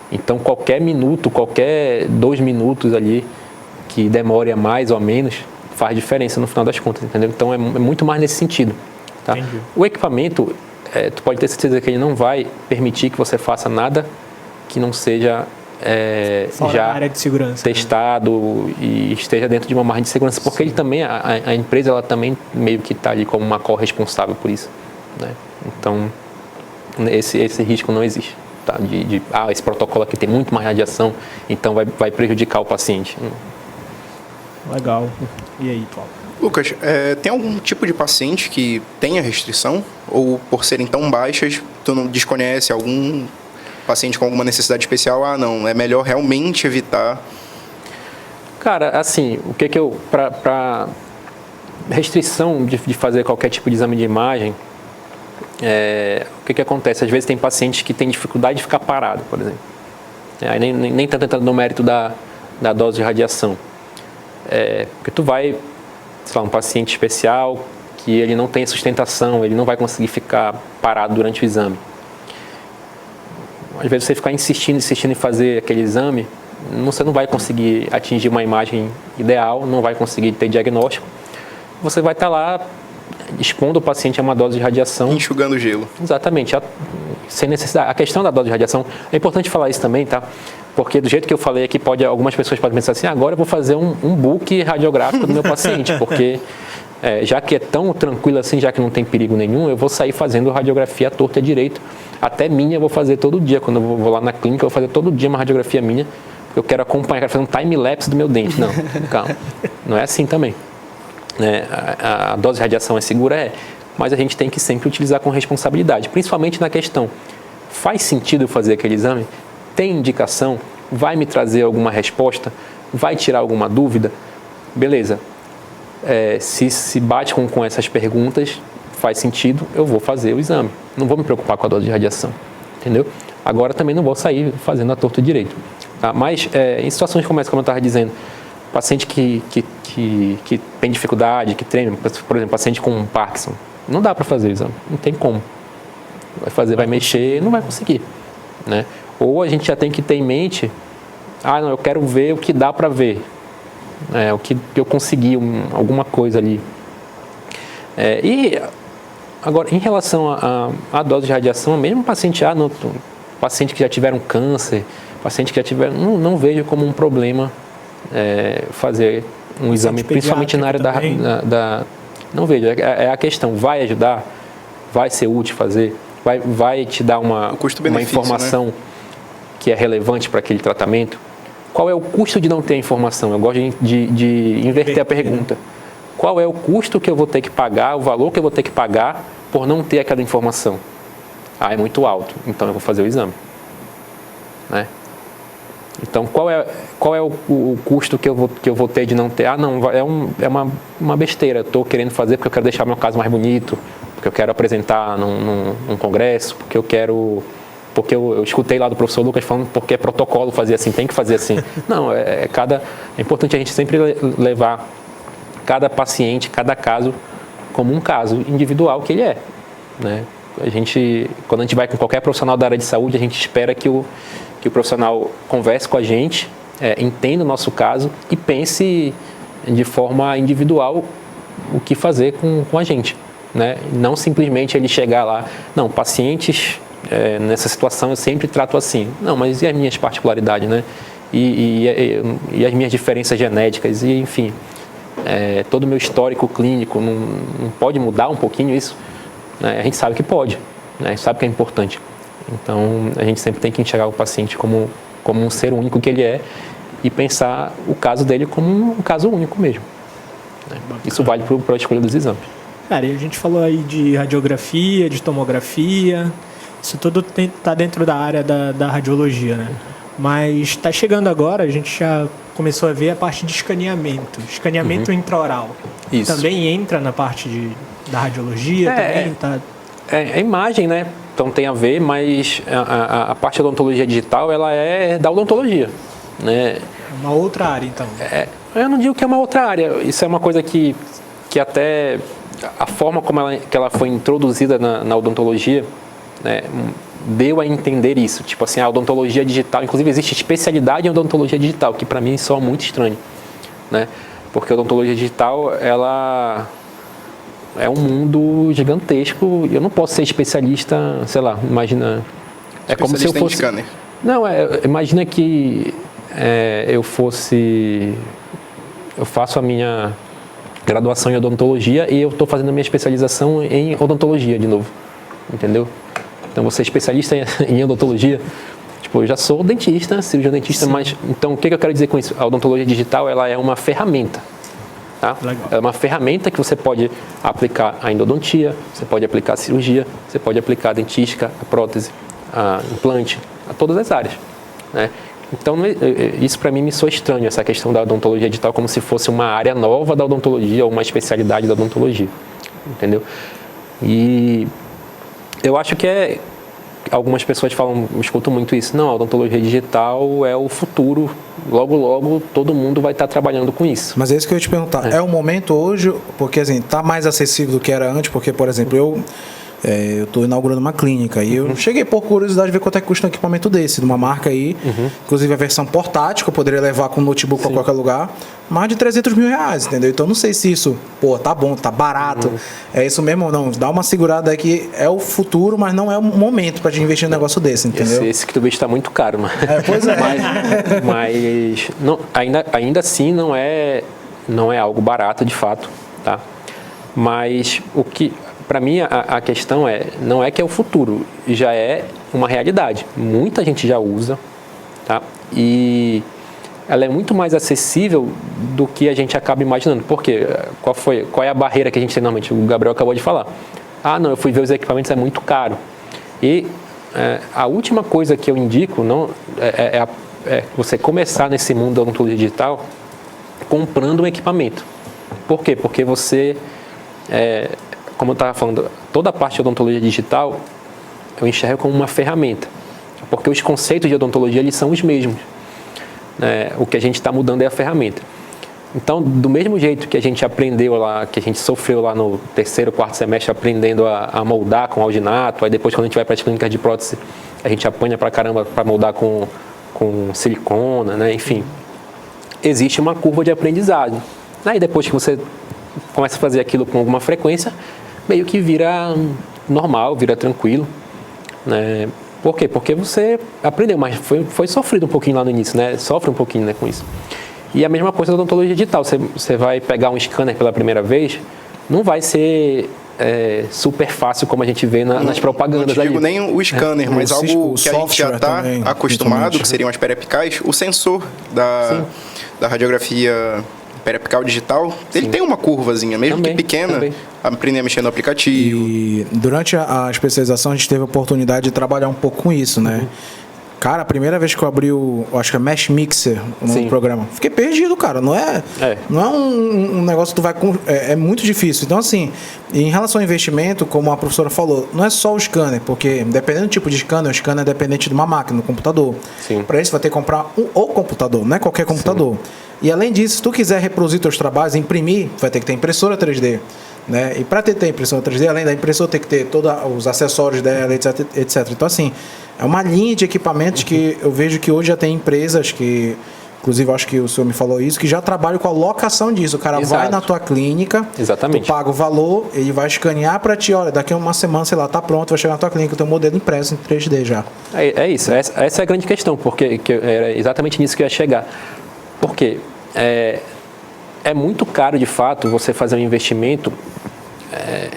Então, qualquer minuto, qualquer 2 minutos ali que demore a mais ou a menos, faz diferença no final das contas, entendeu? Então, é muito mais nesse sentido. Tá? O equipamento, tu pode ter certeza que ele não vai permitir que você faça nada que não seja já área de segurança, testado, né? E esteja dentro de uma margem de segurança, porque ele também, a empresa, ela também meio que está ali como uma corresponsável por isso, né? Então, esse risco não existe. Tá? Esse protocolo aqui tem muito mais radiação, então vai prejudicar o paciente. Legal. E aí, Paulo? Lucas, tem algum tipo de paciente que tenha restrição? Ou por serem tão baixas, tu não desconhece algum paciente com alguma necessidade especial? Ah, não, é melhor realmente evitar? Cara, assim, o que eu... Para restrição de fazer qualquer tipo de exame de imagem, o que acontece? Às vezes tem pacientes que têm dificuldade de ficar parado, por exemplo. Aí nem está entrando no mérito da dose de radiação. Porque tu vai, sei lá, um paciente especial que ele não tem sustentação, ele não vai conseguir ficar parado durante o exame. Às vezes você ficar insistindo em fazer aquele exame, você não vai conseguir atingir uma imagem ideal, não vai conseguir ter diagnóstico. Você vai estar lá expondo o paciente a uma dose de radiação. Enxugando gelo. Exatamente, sem necessidade. A questão da dose de radiação, é importante falar isso também, tá? Porque do jeito que eu falei aqui, algumas pessoas podem pensar assim, agora eu vou fazer um book radiográfico do meu paciente, porque já que é tão tranquilo assim, já que não tem perigo nenhum, eu vou sair fazendo radiografia à torta e à direito. Até minha eu vou fazer todo dia. Quando eu vou lá na clínica, eu vou fazer todo dia uma radiografia minha, porque eu quero acompanhar, quero fazer um time-lapse do meu dente. Não, calma. Não é assim também. A dose de radiação é segura? Mas a gente tem que sempre utilizar com responsabilidade, principalmente na questão, faz sentido eu fazer aquele exame? Tem indicação? Vai me trazer alguma resposta? Vai tirar alguma dúvida? Beleza. Se bate com essas perguntas, faz sentido, eu vou fazer o exame. Não vou me preocupar com a dose de radiação, entendeu? Agora também não vou sair fazendo a torta direito. Tá? Mas em situações como essa, como eu estava dizendo, paciente que tem dificuldade, que treme, por exemplo, paciente com Parkinson, não dá para fazer o exame, não tem como. Vai mexer, não vai conseguir, né? Ou a gente já tem que ter em mente, não, eu quero ver o que dá para ver, o que eu consegui, alguma coisa ali. E agora, em relação à dose de radiação, mesmo paciente paciente que já tiveram câncer, paciente que já tiveram, não vejo como um problema fazer um exame, principalmente na área da não vejo, a questão, vai ajudar, vai ser útil fazer, vai te dar uma informação, né, que é relevante para aquele tratamento. Qual é o custo de não ter a informação? Eu gosto de inverter a pergunta. Qual é o custo que eu vou ter que pagar, o valor que eu vou ter que pagar por não ter aquela informação? É muito alto, então eu vou fazer o exame, né? Então, qual é o custo que eu vou ter de não ter? Não, é uma besteira. Eu estou querendo fazer porque eu quero deixar meu caso mais bonito, porque eu quero apresentar num congresso, porque eu escutei lá do professor Lucas falando porque é protocolo fazer assim, tem que fazer assim. Não, é importante a gente sempre levar cada paciente, cada caso, como um caso individual que ele é, né? Quando a gente vai com qualquer profissional da área de saúde, a gente espera que o profissional converse com a gente, entenda o nosso caso e pense de forma individual o que fazer com a gente, né? Não simplesmente ele chegar lá, não, pacientes nessa situação eu sempre trato assim. Não, mas e as minhas particularidades, né? E as minhas diferenças genéticas, e enfim, todo o meu histórico clínico, não pode mudar um pouquinho isso? Né? A gente sabe que pode, né? A gente sabe que é importante. Então, a gente sempre tem que enxergar o paciente como um ser único que ele é e pensar o caso dele como um caso único mesmo, né? Isso vale para a escolha dos exames. Cara, e a gente falou aí de radiografia, de tomografia, isso tudo está dentro da área da radiologia, né? Mas está chegando agora, a gente já começou a ver a parte de escaneamento intraoral. Isso. Também entra na parte da radiologia, também tá... É imagem, né? Então tem a ver, mas a parte da odontologia digital, ela é da odontologia, né? Uma outra área, então. Eu não digo que é uma outra área, isso é uma coisa que até a forma como que ela foi introduzida na odontologia, né, deu a entender isso. Tipo assim, a odontologia digital, inclusive existe especialidade em odontologia digital, que para mim soa muito estranho, né? Porque a odontologia digital, ela é um mundo gigantesco e eu não posso ser especialista, sei lá, imagina... É como se eu fosse... Scanner. Não, imagina que eu faço a minha graduação em odontologia e eu estou fazendo a minha especialização em odontologia de novo, entendeu? Então, você é especialista em odontologia, tipo, eu já sou dentista, cirurgião dentista, mas então o que eu quero dizer com isso? A odontologia digital, ela é uma ferramenta, tá? Legal. É uma ferramenta que você pode aplicar a endodontia, você pode aplicar a cirurgia, você pode aplicar a dentística, a prótese, a implante, a todas as áreas, né? Então, isso para mim me soa estranho, essa questão da odontologia digital, como se fosse uma área nova da odontologia ou uma especialidade da odontologia, entendeu? E eu acho que algumas pessoas falam, escutam muito isso, não, a odontologia digital é o futuro, logo, logo todo mundo vai estar trabalhando com isso. Mas é isso que eu ia te perguntar, é o momento hoje, porque assim, tá mais acessível do que era antes, porque, por exemplo, eu estou inaugurando uma clínica e eu cheguei por curiosidade de ver quanto é que custa um equipamento desse, de uma marca aí, inclusive a versão portátil, que eu poderia levar com notebook para qualquer lugar, mais de 300 mil reais, entendeu? Então não sei se isso, tá bom, tá barato, é isso mesmo ou não, dá uma segurada aí que é o futuro, mas não é o momento para gente investir num negócio desse, entendeu? Esse que tu vê está muito caro, mas... Pois é. mas não, ainda assim não é algo barato de fato, tá? Mas o que... Para mim, a questão não é que é o futuro, já é uma realidade. Muita gente já usa, tá? E ela é muito mais acessível do que a gente acaba imaginando. Por quê? Qual é a barreira que a gente tem normalmente? O Gabriel acabou de falar. Ah, não, eu fui ver os equipamentos, é muito caro. E a última coisa que eu indico é você começar nesse mundo da odontologia digital comprando um equipamento. Por quê? Porque você... como eu estava falando, toda a parte de odontologia digital eu enxergo como uma ferramenta, porque os conceitos de odontologia eles são os mesmos, né? O que a gente está mudando é a ferramenta. Então, do mesmo jeito que a gente aprendeu lá, que a gente sofreu lá no 3º, 4º semestre aprendendo a moldar com alginato, aí depois quando a gente vai para as clínicas de prótese a gente apanha pra caramba para moldar com silicona, né? Enfim, existe uma curva de aprendizado. Aí depois que você começa a fazer aquilo com alguma frequência, meio que vira normal, vira tranquilo, né? Por quê? Porque você aprendeu, mas foi sofrido um pouquinho lá no início, né? Sofre um pouquinho, né, com isso. E a mesma coisa da odontologia digital. Você vai pegar um scanner pela primeira vez, não vai ser super fácil como a gente vê nas propagandas. Não digo nem o scanner, mas algo que a gente já está acostumado, que seriam as periapicais, o sensor da radiografia periapical digital, ele tem uma curvazinha, mesmo que pequena, aprender a mexer no aplicativo. E durante a especialização a gente teve a oportunidade de trabalhar um pouco com isso, né? Cara, a primeira vez que eu abri acho que é Mesh Mixer, o nome do programa, fiquei perdido, cara. Não é um negócio que tu vai... É muito difícil. Então, assim, em relação ao investimento, como a professora falou, não é só o scanner, porque dependendo do tipo de scanner, o scanner é dependente de uma máquina, do computador. Para isso, vai ter que comprar o computador, não é qualquer computador. E além disso, se tu quiser reproduzir teus trabalhos, imprimir, vai ter que ter impressora 3D. Né? E para ter impressora 3D, além da impressora, tem que ter todos os acessórios dela, etc, etc. Então, assim, é uma linha de equipamentos que eu vejo que hoje já tem empresas que, inclusive, acho que o senhor me falou isso, que já trabalham com a locação disso. O cara vai na tua clínica, tu paga o valor, ele vai escanear para ti, olha, daqui a uma semana, sei lá, tá pronto, vai chegar na tua clínica, o teu modelo impresso em 3D já. É isso, essa é a grande questão, porque era exatamente nisso que eu ia chegar. Por quê? É muito caro, de fato, você fazer um investimento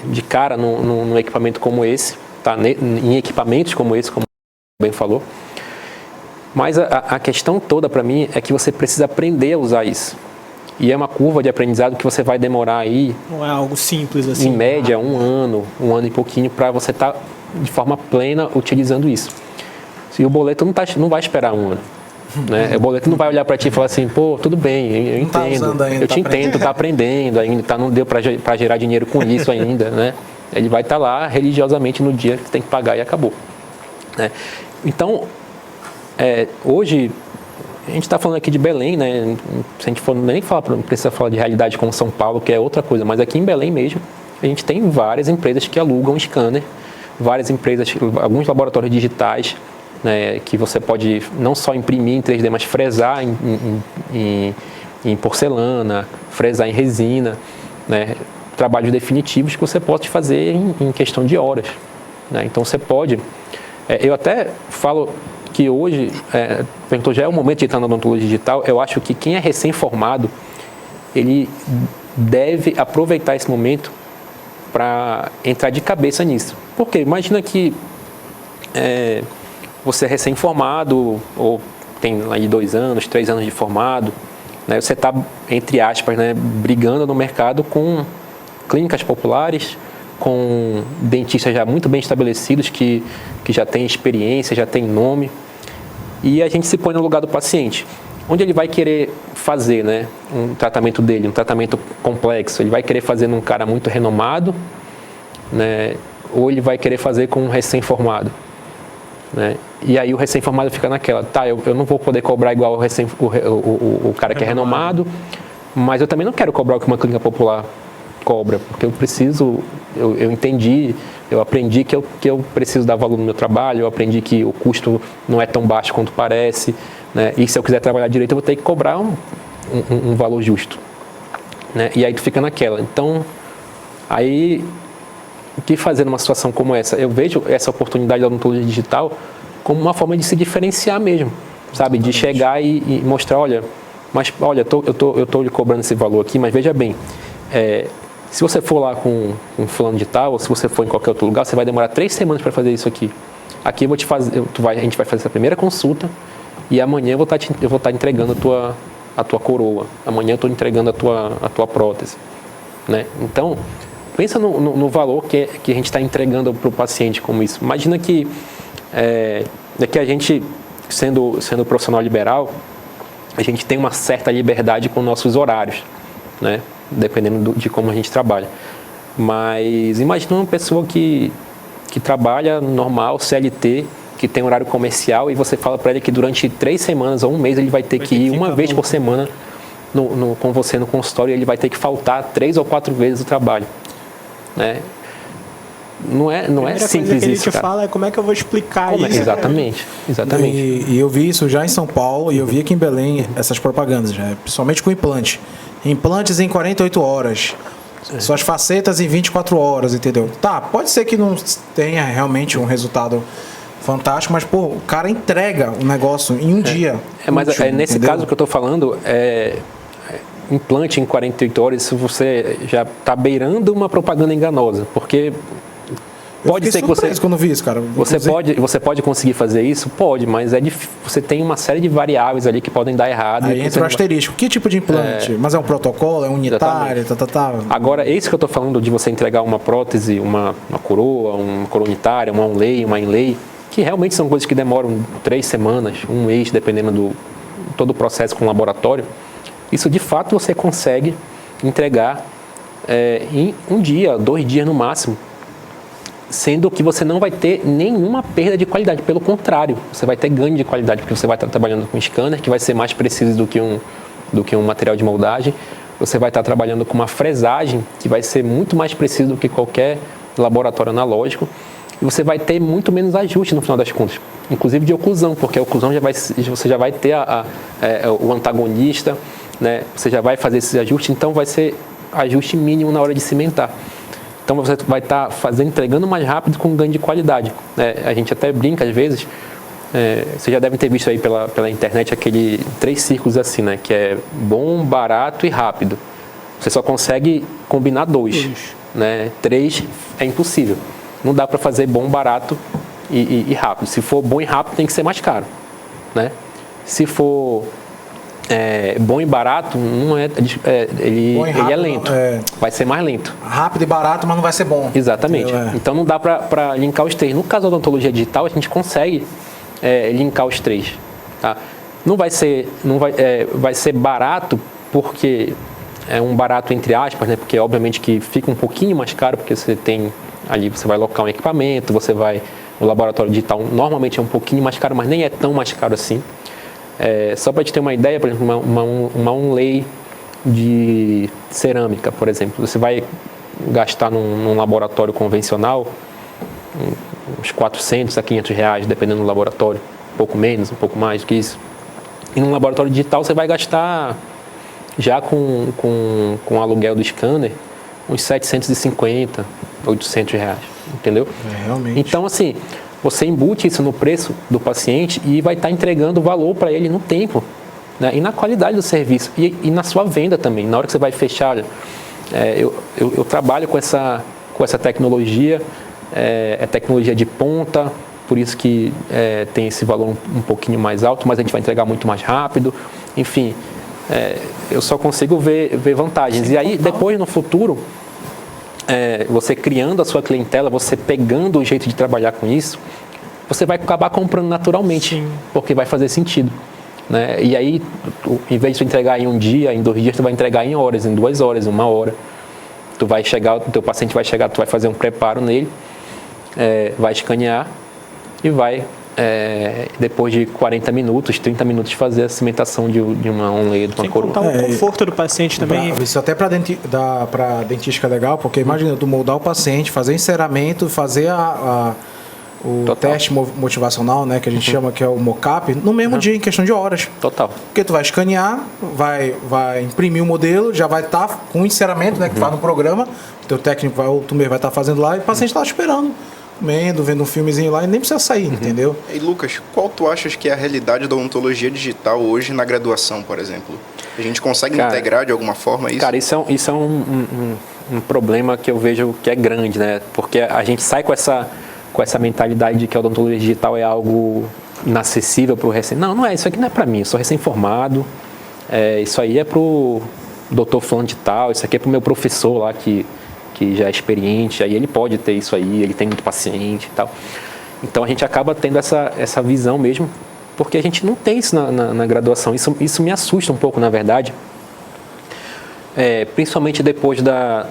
de cara num equipamento como esse, tá? Em equipamentos como esse, como bem falou. Mas a questão toda para mim é que você precisa aprender a usar isso. E é uma curva de aprendizado que você vai demorar aí... Não é algo simples assim. Em média, um ano e pouquinho, para você estar de forma plena utilizando isso. E o boleto não vai esperar um ano. Né? O boleto não vai olhar para ti e falar assim, pô, tudo bem, eu entendo, eu te entendo, tá aprendendo ainda, não deu para gerar dinheiro com isso ainda, né? Ele vai estar lá religiosamente no dia que tem que pagar e acabou. Né? Então, hoje, a gente está falando aqui de Belém, né? Se a gente for nem falar, não precisa falar de realidade como São Paulo, que é outra coisa, mas aqui em Belém mesmo, a gente tem várias empresas que alugam scanner, várias empresas, alguns laboratórios digitais, né, que você pode não só imprimir em 3D, mas fresar em porcelana, fresar em resina, né, trabalhos definitivos que você pode fazer em questão de horas. Né? Então você pode... eu até falo que hoje, perguntou, já é o momento de entrar na odontologia digital. Eu acho que quem é recém-formado, ele deve aproveitar esse momento para entrar de cabeça nisso. Porque imagina que você é recém-formado, ou tem aí 2 anos, 3 anos de formado, né? Você está, entre aspas, né, brigando no mercado com clínicas populares, com dentistas já muito bem estabelecidos, que já têm experiência, já têm nome, e a gente se põe no lugar do paciente. Onde ele vai querer fazer, né, um tratamento dele, um tratamento complexo? Ele vai querer fazer num cara muito renomado, né, ou ele vai querer fazer com um recém-formado? Né? E aí o recém-formado fica naquela, tá, eu não vou poder cobrar igual o cara que é renomado, mas eu também não quero cobrar o que uma clínica popular cobra, porque eu preciso, eu entendi, eu aprendi que eu preciso dar valor no meu trabalho, eu aprendi que o custo não é tão baixo quanto parece, né? E se eu quiser trabalhar direito, eu vou ter que cobrar um valor justo. Né? E aí tu fica naquela. Então, aí, o que fazer numa situação como essa? Eu vejo essa oportunidade da odontologia digital como uma forma de se diferenciar mesmo, sabe? De chegar e mostrar, olha, eu estou lhe cobrando esse valor aqui, mas veja bem, se você for lá com um fulano de tal, ou se você for em qualquer outro lugar, você vai demorar 3 semanas para fazer isso aqui. Aqui eu vou te fazer, a gente vai fazer essa primeira consulta e amanhã eu vou estar entregando a tua coroa. Amanhã eu estou entregando a tua prótese. Né? Então, pensa no valor que a gente está entregando para o paciente como isso. Imagina que a gente, sendo profissional liberal, a gente tem uma certa liberdade com nossos horários, né? Dependendo de como a gente trabalha. Mas imagina uma pessoa que trabalha normal, CLT, que tem horário comercial, e você fala para ele que durante 3 semanas ou um mês ele vai ter que ir uma vez por semana com você no consultório, e ele vai ter que faltar 3 ou 4 vezes o trabalho. Né? Não é simples que isso, ele te fala é como é que eu vou explicar isso. Exatamente. E eu vi isso já em São Paulo, e eu vi aqui em Belém essas propagandas, já, principalmente com implante. Implantes em 48 horas. Suas facetas em 24 horas, entendeu? Tá, pode ser que não tenha realmente um resultado fantástico, mas, pô, o cara entrega o negócio em um dia. Mas útil, nesse entendeu? caso que eu estou falando, implante em 48 horas, isso você já está beirando uma propaganda enganosa, porque pode ser que quando vi isso, cara. Você pode conseguir fazer isso? Pode, mas você tem uma série de variáveis ali que podem dar errado. Aí entra o asterisco. Que tipo de implante? Mas é um protocolo? É unitário? Agora, esse que eu estou falando de você entregar uma prótese, uma coroa, uma coroa unitária, uma on-lay, uma in-lay, que realmente são coisas que demoram 3 semanas, um mês, dependendo do todo o processo com o laboratório. Isso, de fato, você consegue entregar em 1 dia, 2 dias no máximo, sendo que você não vai ter nenhuma perda de qualidade. Pelo contrário, você vai ter ganho de qualidade, porque você vai estar trabalhando com um scanner, que vai ser mais preciso do que um material de moldagem. Você vai estar trabalhando com uma fresagem, que vai ser muito mais preciso do que qualquer laboratório analógico. E você vai ter muito menos ajuste no final das contas, inclusive de oclusão, porque a oclusão você já vai ter o antagonista, né? Você já vai fazer esse ajuste, então vai ser ajuste mínimo na hora de cimentar. Então você vai estar entregando mais rápido com ganho de qualidade. A gente até brinca às vezes, vocês já devem ter visto aí pela internet aquele 3 círculos assim, né? Que é bom, barato e rápido. Você só consegue combinar 2, né? 3 é impossível. Não dá para fazer bom, barato e rápido. Se for bom e rápido, tem que ser mais caro, né? Se for bom e barato, não ele é lento. Vai ser mais lento. Rápido e barato, mas não vai ser bom. Exatamente. Então não dá para linkar os três. No caso da odontologia digital, a gente consegue linkar os três. Tá? Vai ser barato porque é um barato entre aspas, né? Porque obviamente que fica um pouquinho mais caro, porque você tem ali, você vai alocar um equipamento, o laboratório digital normalmente é um pouquinho mais caro, mas nem é tão mais caro assim. Só para te ter uma ideia, por exemplo, uma onlay de cerâmica, por exemplo, você vai gastar num laboratório convencional uns 400 a 500 reais, dependendo do laboratório, um pouco menos, um pouco mais do que isso. E num laboratório digital você vai gastar, já com o aluguel do scanner, uns 750, 800 reais, entendeu? Realmente. Então, assim, você embute isso no preço do paciente e vai estar entregando valor para ele no tempo, né? E na qualidade do serviço e na sua venda também. Na hora que você vai fechar, eu trabalho com essa tecnologia, é tecnologia de ponta, por isso que tem esse valor um pouquinho mais alto, mas a gente vai entregar muito mais rápido. Enfim, eu só consigo ver vantagens. E aí, depois, no futuro, você criando a sua clientela, você pegando o jeito de trabalhar com isso, você vai acabar comprando naturalmente, porque vai fazer sentido, né? E aí, em vez de tu entregar em um dia, em 2 dias, tu vai entregar em horas, em 2 horas, 1 hora. O teu paciente vai chegar, tu vai fazer um preparo nele, vai escanear e vai, depois de 40 minutos, 30 minutos, fazer a cimentação de uma onlay, de uma coroa. Sem contar o conforto do paciente também. Isso até para dentística é legal, porque imagina tu moldar o paciente, fazer enceramento, fazer o teste motivacional, né, que a gente chama, que é o mock-up, no mesmo dia, em questão de horas. Total. Porque tu vai escanear, vai imprimir o modelo, já vai estar com o enceramento, né, que faz no programa, o teu técnico ou tu mesmo vai estar fazendo lá, e o paciente está esperando, comendo, vendo um filmezinho lá, e nem precisa sair, entendeu? E Lucas, qual tu achas que é a realidade da odontologia digital hoje na graduação, por exemplo? A gente consegue integrar de alguma forma isso? Cara, isso é um problema que eu vejo que é grande, né? Porque a gente sai com essa mentalidade de que a odontologia digital é algo inacessível para o recém... Não é, isso aqui não é para mim, eu sou recém-formado, isso aí é para o doutor fulano de tal, isso aqui é para o meu professor lá que já é experiente, aí ele pode ter isso aí, ele tem muito paciente e tal. Então a gente acaba tendo essa visão mesmo, porque a gente não tem isso na graduação. Isso me assusta um pouco, na verdade, principalmente depois da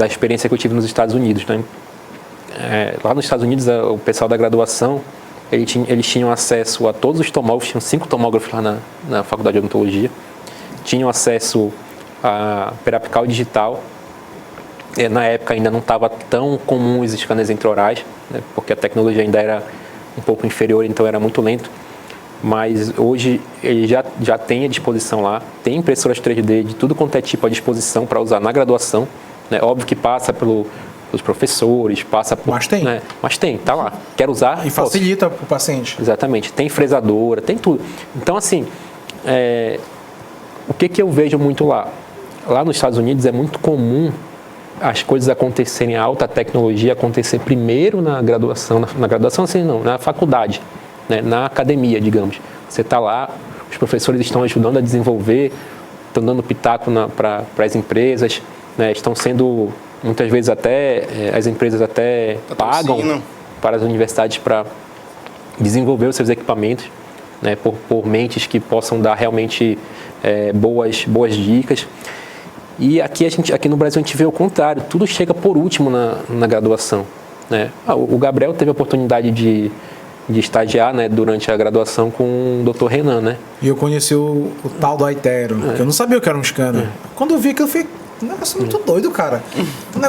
experiência que eu tive nos Estados Unidos, né? Lá nos Estados Unidos, o pessoal da graduação, eles tinham acesso a todos os tomógrafos, tinham 5 tomógrafos lá na Faculdade de Odontologia, tinham acesso a periapical digital. Na época ainda não estava tão comum os scanners intraorais, né, porque a tecnologia ainda era um pouco inferior, então era muito lento. Mas hoje ele já tem à disposição lá, tem impressoras 3D de tudo quanto é tipo à disposição para usar na graduação, né? Óbvio que passa pelos professores, passa por... Mas tem. Né? Mas tem, tá lá. Quer usar? E facilita para o paciente. Exatamente. Tem fresadora, tem tudo. Então, assim, o que eu vejo muito lá? Lá nos Estados Unidos é muito comum as coisas acontecerem, a alta tecnologia acontecer primeiro na graduação, na graduação assim não, na faculdade, né? Na academia, digamos. Você está lá, os professores estão ajudando a desenvolver, estão dando pitaco para as empresas, né? Estão sendo, muitas vezes as empresas até pagam para as universidades para desenvolver os seus equipamentos, né? Por mentes que possam dar realmente boas dicas. E aqui no Brasil a gente vê o contrário, tudo chega por último na graduação, né? O Gabriel teve a oportunidade de estagiar, né, durante a graduação com o Dr. Renan, né? E eu conheci o tal do Aitero, que eu não sabia o que era um scanner. Quando eu vi aquilo, eu falei, um negócio muito doido, cara.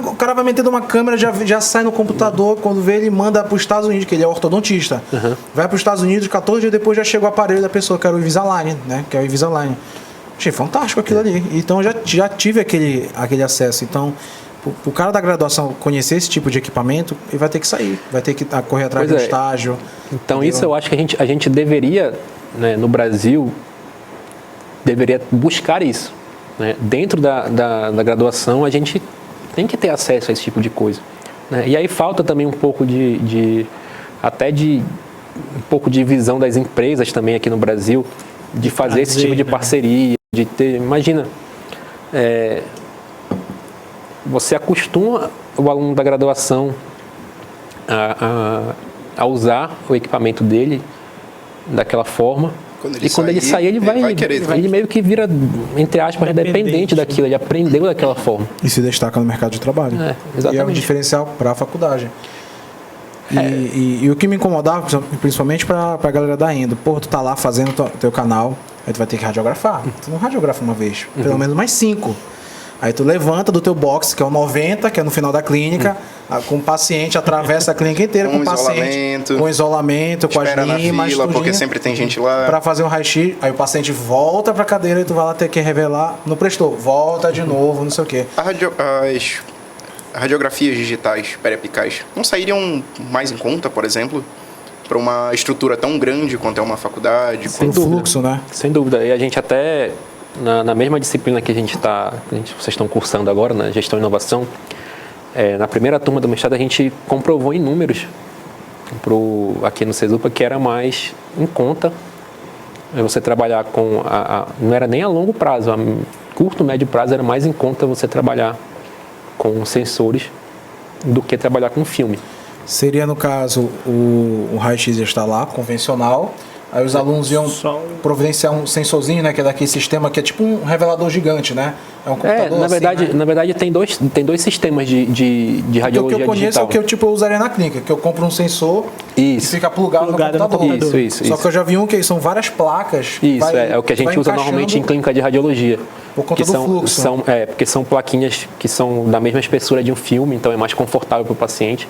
O cara vai metendo uma câmera, já sai no computador, quando vê ele manda para os Estados Unidos, que ele é ortodontista. Vai para os Estados Unidos, 14 dias depois já chega o aparelho da pessoa, que era o Invisalign, né? Que é o Invisalign. Achei fantástico aquilo ali. Então já tive aquele acesso. Então, o cara da graduação conhecer esse tipo de equipamento, ele vai ter que sair, vai ter que correr atrás do estágio. Então, entendeu? Isso eu acho que a gente deveria, né, no Brasil, deveria buscar isso, né? Dentro da graduação, a gente tem que ter acesso a esse tipo de coisa, né? E aí falta também um pouco um pouco de visão das empresas também aqui no Brasil, de fazer esse tipo de parceria, de ter... Imagina, você acostuma o aluno da graduação a usar o equipamento dele daquela forma. Quando ele sair, ele vai querer. Ele meio que vira, entre aspas, dependente daquilo. Ele aprendeu daquela forma. E se destaca no mercado de trabalho. Exatamente. E é um diferencial para a faculdade. E o que me incomodava, principalmente para a galera da Endo, pô, tu tá lá fazendo teu canal, aí tu vai ter que radiografar. Tu não radiografa uma vez, pelo menos mais 5. Aí tu levanta do teu box, que é o 90, que é no final da clínica, com o paciente, atravessa a clínica inteira com o paciente, com isolamento, com as limas, fila, porque sempre tem gente lá. Para fazer um raio-x, aí o paciente volta para a cadeira e tu vai lá ter que revelar, não prestou, volta de novo, não sei o quê. As radiografias digitais periapicais não sairiam mais em conta, por exemplo, para uma estrutura tão grande quanto é uma faculdade? Com fluxo, né? Sem dúvida. E a gente até... Na mesma disciplina que vocês estão cursando agora, na Gestão e Inovação, na primeira turma do mestrado a gente comprovou em números aqui no CESUPA que era mais em conta você trabalhar com... não era nem a longo prazo, a curto, médio prazo era mais em conta você trabalhar com sensores do que trabalhar com filme. Seria, no caso, o raio-x está lá, convencional. Aí os alunos iam providenciar um sensorzinho, né, que é daquele sistema que é tipo um revelador gigante, né? É um computador na verdade tem dois sistemas de radiologia digital. O que eu conheço é o que eu usaria na clínica, que eu compro um sensor e fica plugado no computador. Isso. Só que eu já vi que são várias placas. Isso, é o que a gente usa normalmente em clínica de radiologia. Por conta do fluxo. Porque são plaquinhas que são da mesma espessura de um filme, então é mais confortável para o paciente,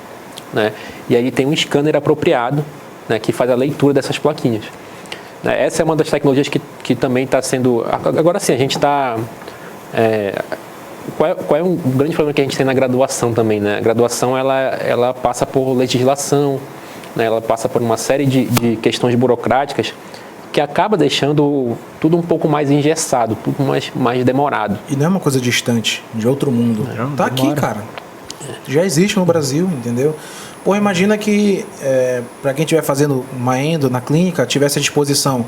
né? E aí tem um scanner apropriado, né, que faz a leitura dessas plaquinhas. Essa é uma das tecnologias que também está sendo... Agora sim, a gente está... Qual é um grande problema que a gente tem na graduação também, né? A graduação, ela passa por legislação, né? Ela passa por uma série de questões burocráticas que acaba deixando tudo um pouco mais engessado, tudo mais demorado. E não é uma coisa distante, de outro mundo. Está aqui, cara. Já existe no Brasil, entendeu? Pô, imagina que para quem estiver fazendo uma endo na clínica, tivesse à disposição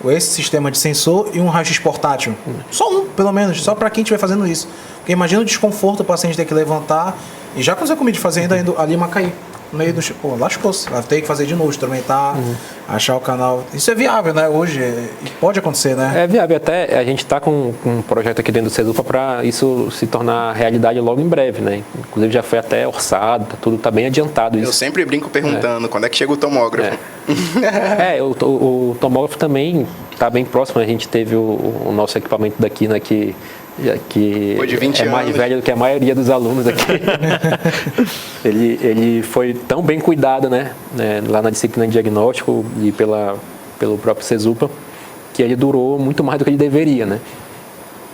esse sistema de sensor e um raio-x portátil. Só um, pelo menos, só para quem estiver fazendo isso. Porque imagina o desconforto o paciente ter que levantar. E já aconteceu comigo de fazer ainda a lima cair. No meio do... Pô, lascou-se. Vai ter que fazer de novo, instrumentar, achar o canal. Isso é viável, né? Hoje, pode acontecer, né? É viável. Até a gente está com um projeto aqui dentro do CESUPA para isso se tornar realidade logo em breve, né? Inclusive já foi até orçado, tudo está bem adiantado. Isso. Eu sempre brinco perguntando quando é que chega o tomógrafo. O tomógrafo também está bem próximo. A gente teve o nosso equipamento daqui, né? Que é mais velho do que a maioria dos alunos aqui. ele foi tão bem cuidado, né, lá na disciplina de diagnóstico e pelo próprio CESUPA, que ele durou muito mais do que ele deveria, né?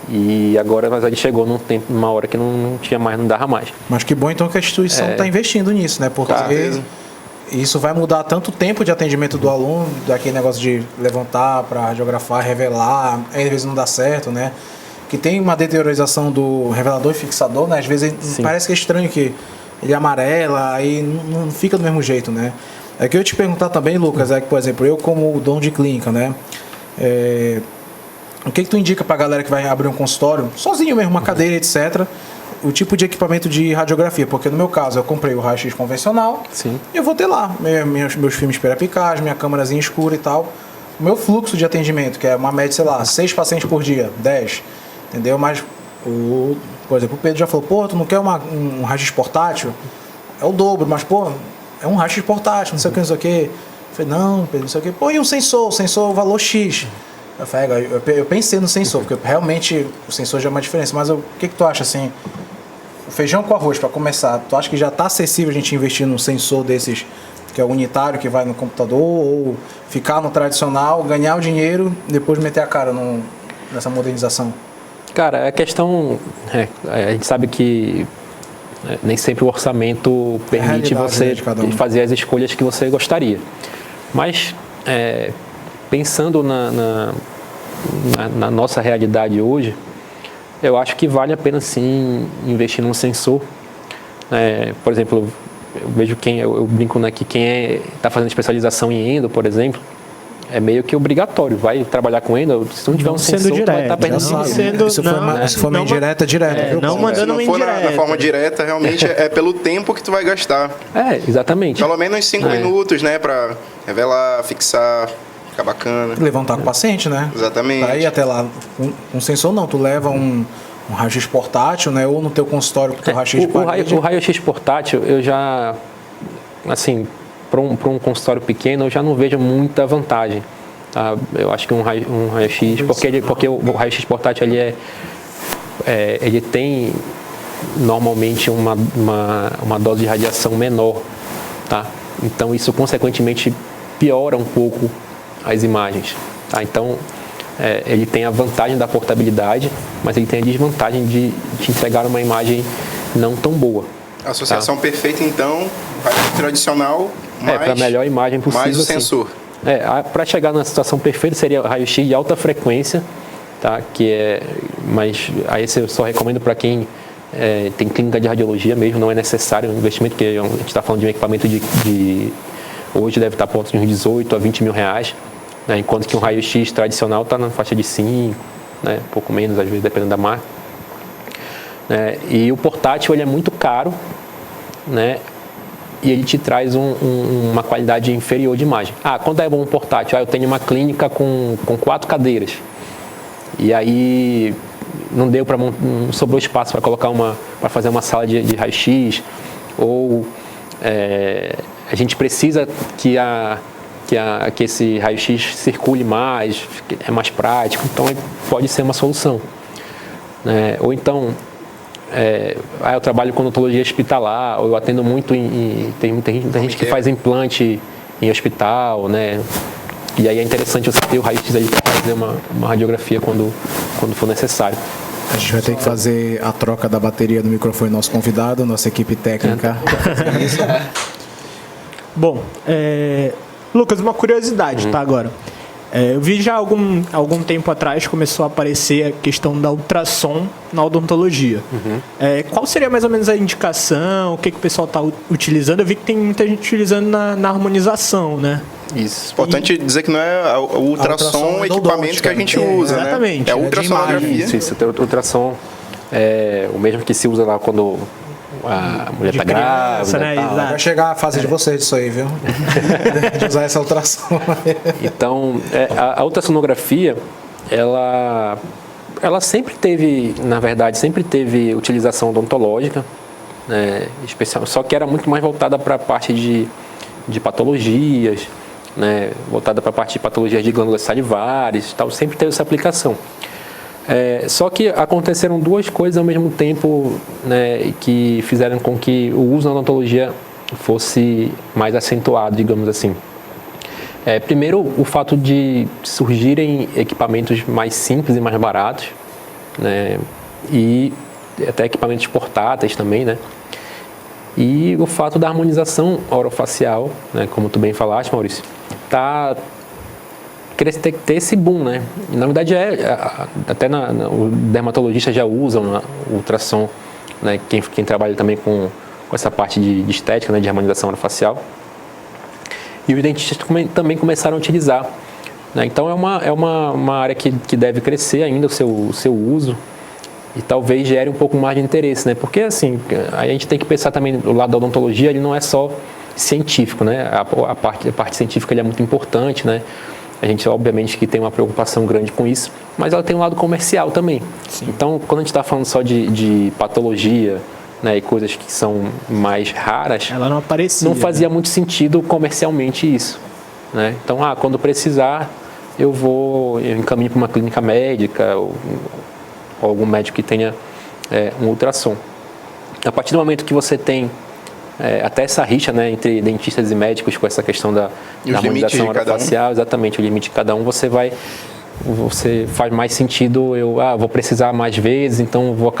E agora ele chegou numa hora que não tinha mais, não dava mais. Mas que bom então que a instituição está investindo nisso, né? Porque isso vai mudar tanto o tempo de atendimento do aluno, daquele negócio de levantar para radiografar, revelar, às vezes não dá certo, né? Que tem uma deteriorização do revelador e fixador, né? Às vezes parece que é estranho que ele amarela, aí não fica do mesmo jeito, né? É que eu ia te perguntar também, Lucas, que, por exemplo, eu como dono de clínica, né? O que tu indica pra galera que vai abrir um consultório, sozinho mesmo, uma cadeira, etc., o tipo de equipamento de radiografia? Porque no meu caso, eu comprei o raio-x convencional, e eu vou ter lá meus filmes perapicais, minha câmerazinha escura e tal. O meu fluxo de atendimento, que é uma média, sei lá, 6 pacientes por dia, 10, entendeu? Mas, por exemplo, o Pedro já falou, pô, tu não quer um raio-x portátil? É o dobro, mas, pô, é um raio-x portátil, não sei o que, não sei o que. Eu falei, não, Pedro, não sei o que. Pô, e um sensor? O sensor é o valor X. Eu falei, eu pensei no sensor, porque realmente o sensor já é uma diferença. Mas o que tu acha, assim, o feijão com arroz, para começar, tu acha que já está acessível a gente investir num sensor desses, que é unitário, que vai no computador, ou ficar no tradicional, ganhar o dinheiro e depois meter a cara nessa modernização? Cara, a questão... a gente sabe que nem sempre o orçamento permite você fazer as escolhas que você gostaria. Mas, pensando na nossa realidade hoje, eu acho que vale a pena, sim, investir num sensor. Por exemplo, eu vejo eu brinco, né, que quem está fazendo especialização em endo, por exemplo, é meio que obrigatório. Vai trabalhar com endo, se não tiver um sensor, tu vai estar perdendo dinheiro. Se for uma indireta, direta. Viu, não mandando uma indireta. Se não for na forma direta, realmente é pelo tempo que tu vai gastar. Exatamente. Pelo menos 5 minutos, né? Pra revelar, fixar, ficar bacana. Levantar com o paciente, né? Exatamente. Pra ir até lá. Um sensor não, tu leva um raio-x portátil, né? Ou no teu consultório com o teu raio-x de parede. O raio-x portátil, eu já, assim, para um consultório pequeno, eu já não vejo muita vantagem. Tá? Eu acho que um raio-x, porque o raio-x portátil ele tem normalmente uma dose de radiação menor, tá? Então isso consequentemente piora um pouco as imagens, tá? Então ele tem a vantagem da portabilidade, mas ele tem a desvantagem de te entregar uma imagem não tão boa. A associação perfeita, então, raio-x tradicional, para a melhor imagem possível. Mais o sensor. Para chegar na situação perfeita seria raio-x de alta frequência, tá? Mas aí eu só recomendo para quem tem clínica de radiologia mesmo, não é necessário um investimento, porque a gente está falando de um equipamento hoje deve estar por volta de uns 18 a 20 mil reais, né? Enquanto que um raio-x tradicional está na faixa de 5, né? Um pouco menos, às vezes, dependendo da marca. E o portátil ele é muito caro, né? E ele te traz uma qualidade inferior de imagem. Quando é bom um portátil? Eu tenho uma clínica com 4 cadeiras. E aí não deu não sobrou espaço para colocar para fazer uma sala de raio-x, ou a gente precisa que esse raio-x circule mais, é mais prático, então pode ser uma solução. Ou então, eu trabalho com odontologia hospitalar, ou eu atendo muito tem muita gente que faz implante em hospital, né? E aí é interessante você ter o raio-x ali para fazer uma radiografia quando for necessário. A gente vai ter que fazer a troca da bateria do microfone do nosso convidado, nossa equipe técnica. Bom, Lucas, uma curiosidade, tá, agora. Eu vi já algum tempo atrás começou a aparecer a questão da ultrassom na odontologia. Qual seria mais ou menos a indicação? O que o pessoal está utilizando? Eu vi que tem muita gente utilizando na harmonização, né? Isso. Importante dizer que não é o ultrassom o equipamento que a gente usa, exatamente. Né? É a ultrassonografia. Isso. O ultrassom é o mesmo que se usa lá quando a mulher está grávida, né? Vai chegar a fase de vocês disso aí, viu? De usar essa ultrassom. Então, a ultrassonografia, ela sempre teve, na verdade, utilização odontológica, né? Especial, só que era muito mais voltada para a parte de patologias, né? Voltada para a parte de patologias de glândulas salivares, tal, sempre teve essa aplicação. Só que aconteceram duas coisas ao mesmo tempo, né, que fizeram com que o uso na odontologia fosse mais acentuado, digamos assim. Primeiro, o fato de surgirem equipamentos mais simples e mais baratos, né, e até equipamentos portáteis também, né, e o fato da harmonização orofacial, né, como tu bem falaste, Maurício, ter esse boom, né? Na verdade, até o dermatologista já usam o ultrassom, né? Quem trabalha também com essa parte de estética, né? De harmonização orofacial. E os dentistas também começaram a utilizar, né? Então, é uma área que deve crescer ainda o seu uso, e talvez gere um pouco mais de interesse, né? Porque, assim, a gente tem que pensar também, o lado da odontologia, ele não é só científico, né? A parte científica ele é muito importante, né? A gente, obviamente, que tem uma preocupação grande com isso, mas ela tem um lado comercial também. Sim. Então, quando a gente está falando só de patologia, né, e coisas que são mais raras, ela não aparecia, não fazia muito sentido comercialmente isso, né? Então, quando precisar, eu encaminho para uma clínica médica ou algum médico que tenha um ultrassom. A partir do momento que você tem até essa rixa, né, entre dentistas e médicos com essa questão da harmonização orofacial, exatamente, o limite de cada um, você faz mais sentido, vou precisar mais vezes, então vou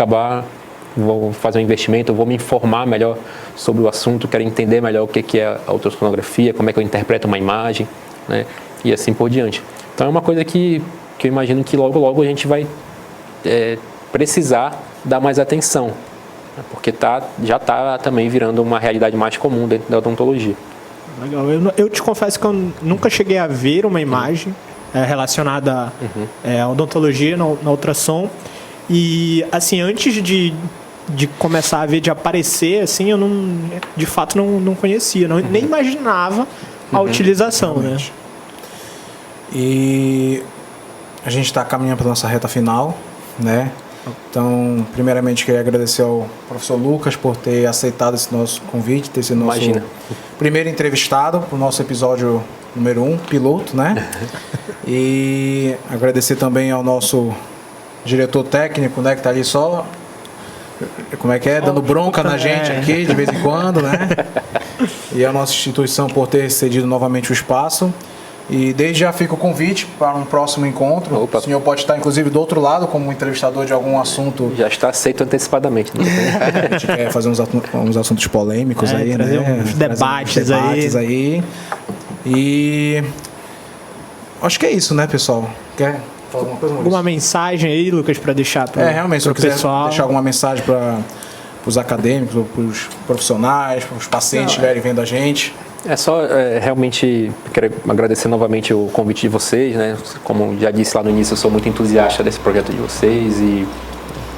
fazer um investimento, vou me informar melhor sobre o assunto, quero entender melhor o que é a ultrassonografia, como é que eu interpreto uma imagem, né, e assim por diante. Então é uma coisa que eu imagino que logo a gente vai precisar dar mais atenção, porque já está também virando uma realidade mais comum dentro da odontologia. Legal. Eu te confesso que eu nunca cheguei a ver uma imagem relacionada à odontologia na ultrassom. E, assim, antes de começar a ver, de aparecer, assim, eu de fato não conhecia, nem imaginava a utilização, realmente, né? E a gente está caminhando para a nossa reta final, né? Então, primeiramente, queria agradecer ao professor Lucas por ter aceitado esse nosso convite, ter sido nosso primeiro entrevistado para o nosso episódio número 1, piloto, né? E agradecer também ao nosso diretor técnico, né, que está ali só, como é que é, dando bronca na gente aqui de vez em quando, né? E a nossa instituição por ter cedido novamente o espaço. E desde já fica o convite para um próximo encontro. Opa. O senhor pode estar, inclusive, do outro lado, como entrevistador de algum assunto. Já está aceito antecipadamente. Né? A gente quer fazer uns assuntos polêmicos aí, trazer né? Uns debates aí. E acho que é isso, né, pessoal? Quer falar alguma coisa, Maurício? Alguma mensagem aí, Lucas, para deixar para o pessoal? Realmente, se eu quiser deixar alguma mensagem para os acadêmicos, para os profissionais, para os pacientes que estiverem vendo a gente. É só realmente quero agradecer novamente o convite de vocês, né? Como já disse lá no início, eu sou muito entusiasta desse projeto de vocês e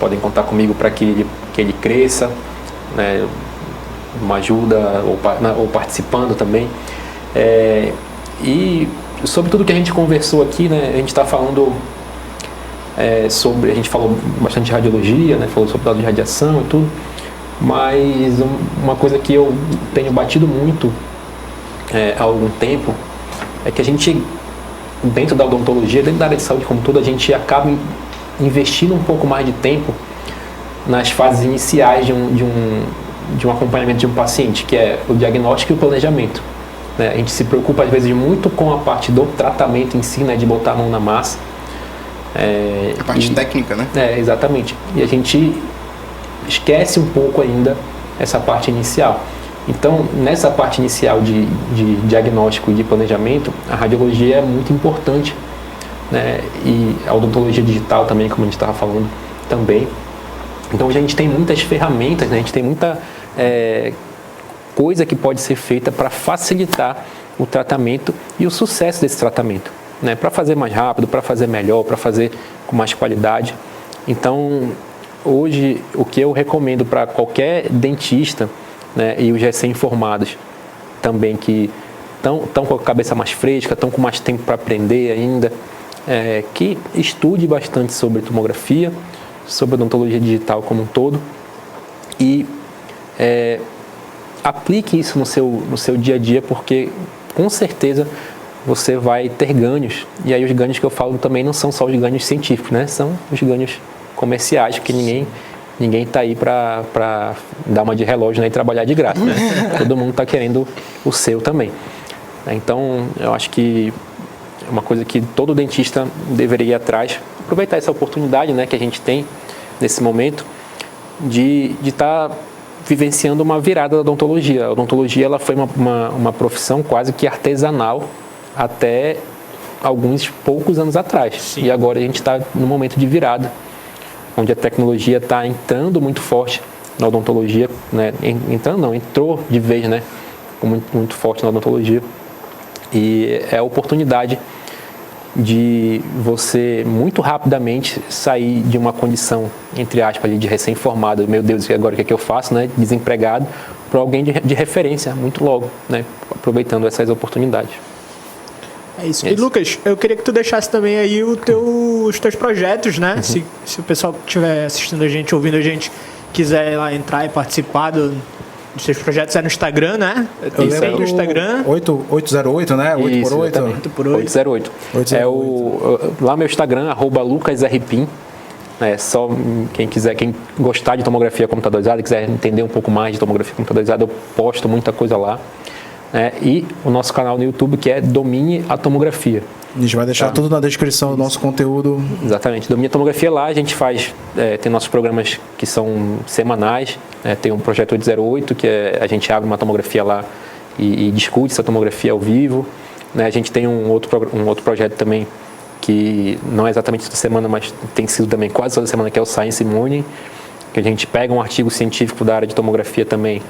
podem contar comigo para que ele cresça, né? Uma ajuda ou participando também. E sobre tudo que a gente conversou aqui, né? A gente está falando a gente falou bastante de radiologia, né? Falou sobre dado de radiação e tudo, mas uma coisa que eu tenho batido muito há algum tempo é que a gente, dentro da odontologia, dentro da área de saúde como tudo, a gente acaba investindo um pouco mais de tempo nas fases iniciais de um acompanhamento de um paciente, que é o diagnóstico e o planejamento, né? A gente se preocupa às vezes muito com a parte do tratamento em si, né? De botar a mão na massa, a parte técnica, né? Exatamente, e a gente esquece um pouco ainda essa parte inicial. Então, nessa parte inicial de diagnóstico e de planejamento, a radiologia é muito importante, né? E a odontologia digital também, como a gente estava falando, também. Então, a gente tem muitas ferramentas, né? A gente tem muita coisa que pode ser feita para facilitar o tratamento e o sucesso desse tratamento, né? Para fazer mais rápido, para fazer melhor, para fazer com mais qualidade. Então, hoje, o que eu recomendo para qualquer dentista, né, e os recém-formados também, que estão com a cabeça mais fresca, estão com mais tempo para aprender ainda, que estude bastante sobre tomografia, sobre odontologia digital como um todo e aplique isso no seu dia a dia, porque com certeza você vai ter ganhos. E aí os ganhos que eu falo também não são só os ganhos científicos, né? São os ganhos comerciais, porque ninguém está aí para dar uma de relógio, né, e trabalhar de graça, né? Todo mundo está querendo o seu também. Então, eu acho que é uma coisa que todo dentista deveria ir atrás, aproveitar essa oportunidade, né, que a gente tem nesse momento de estar vivenciando uma virada da odontologia. A odontologia ela foi uma profissão quase que artesanal até alguns poucos anos atrás. Sim. E agora a gente está no momento de virada, onde a tecnologia está entrando muito forte na odontologia, né? Entrou de vez, né? Muito forte na odontologia. E é a oportunidade de você muito rapidamente sair de uma condição, entre aspas, de recém-formado, meu Deus, agora o que é que eu faço, né? Desempregado, para alguém de referência muito logo, né? Aproveitando essas oportunidades. É isso. E Lucas, eu queria que tu deixasse também aí os teus projetos, né? Se o pessoal que estiver assistindo a gente, ouvindo a gente, quiser ir lá entrar e participar dos teus projetos, é no Instagram, né? Tem sempre o Instagram. 808, né? 8x8. 808. Lá meu Instagram, @lucasrpim. Só quem gostar de tomografia computadorizada, quiser entender um pouco mais de tomografia computadorizada, eu posto muita coisa lá. E o nosso canal no YouTube, que é Domine a Tomografia. A gente vai deixar tudo na descrição do nosso conteúdo. Exatamente. Domine a Tomografia, lá a gente faz, tem nossos programas que são semanais, tem um projeto 808, que a gente abre uma tomografia lá e discute essa tomografia ao vivo. A gente tem um outro projeto também, que não é exatamente toda semana, mas tem sido também quase toda semana, que é o Science Morning, que a gente pega um artigo científico da área de tomografia também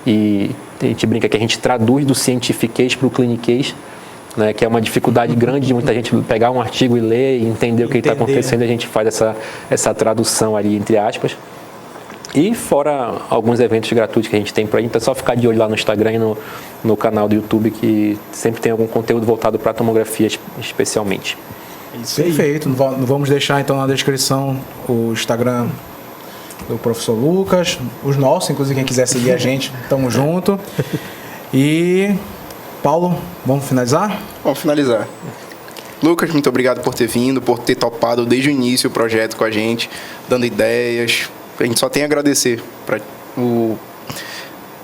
e a gente brinca que a gente traduz do cientifiquez para o cliniquez, né, que é uma dificuldade grande de muita gente pegar um artigo e ler e entender o que está acontecendo. A gente faz essa tradução ali, entre aspas. E fora alguns eventos gratuitos que a gente tem por aí, então é só ficar de olho lá no Instagram e no canal do YouTube, que sempre tem algum conteúdo voltado para a tomografia especialmente. Isso aí. Perfeito. Vamos deixar então na descrição o Instagram do professor Lucas, os nossos, inclusive quem quiser seguir a gente, tamo junto. E Paulo, vamos finalizar? Vamos finalizar. Lucas, muito obrigado por ter vindo, por ter topado desde o início o projeto com a gente, dando ideias. A gente só tem a agradecer para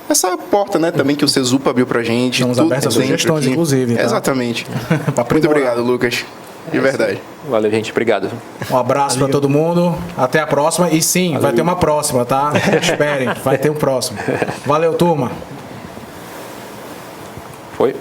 essa porta, né, também que o Cesupa abriu pra gente. Estamos abertos a sugestões, inclusive. Tá? Exatamente. Muito obrigado, Lucas. De verdade. Valeu, gente. Obrigado. Um abraço para todo mundo. Até a próxima. E sim, vai ter uma próxima, tá? Esperem, vai ter um próximo. Valeu, turma. Foi?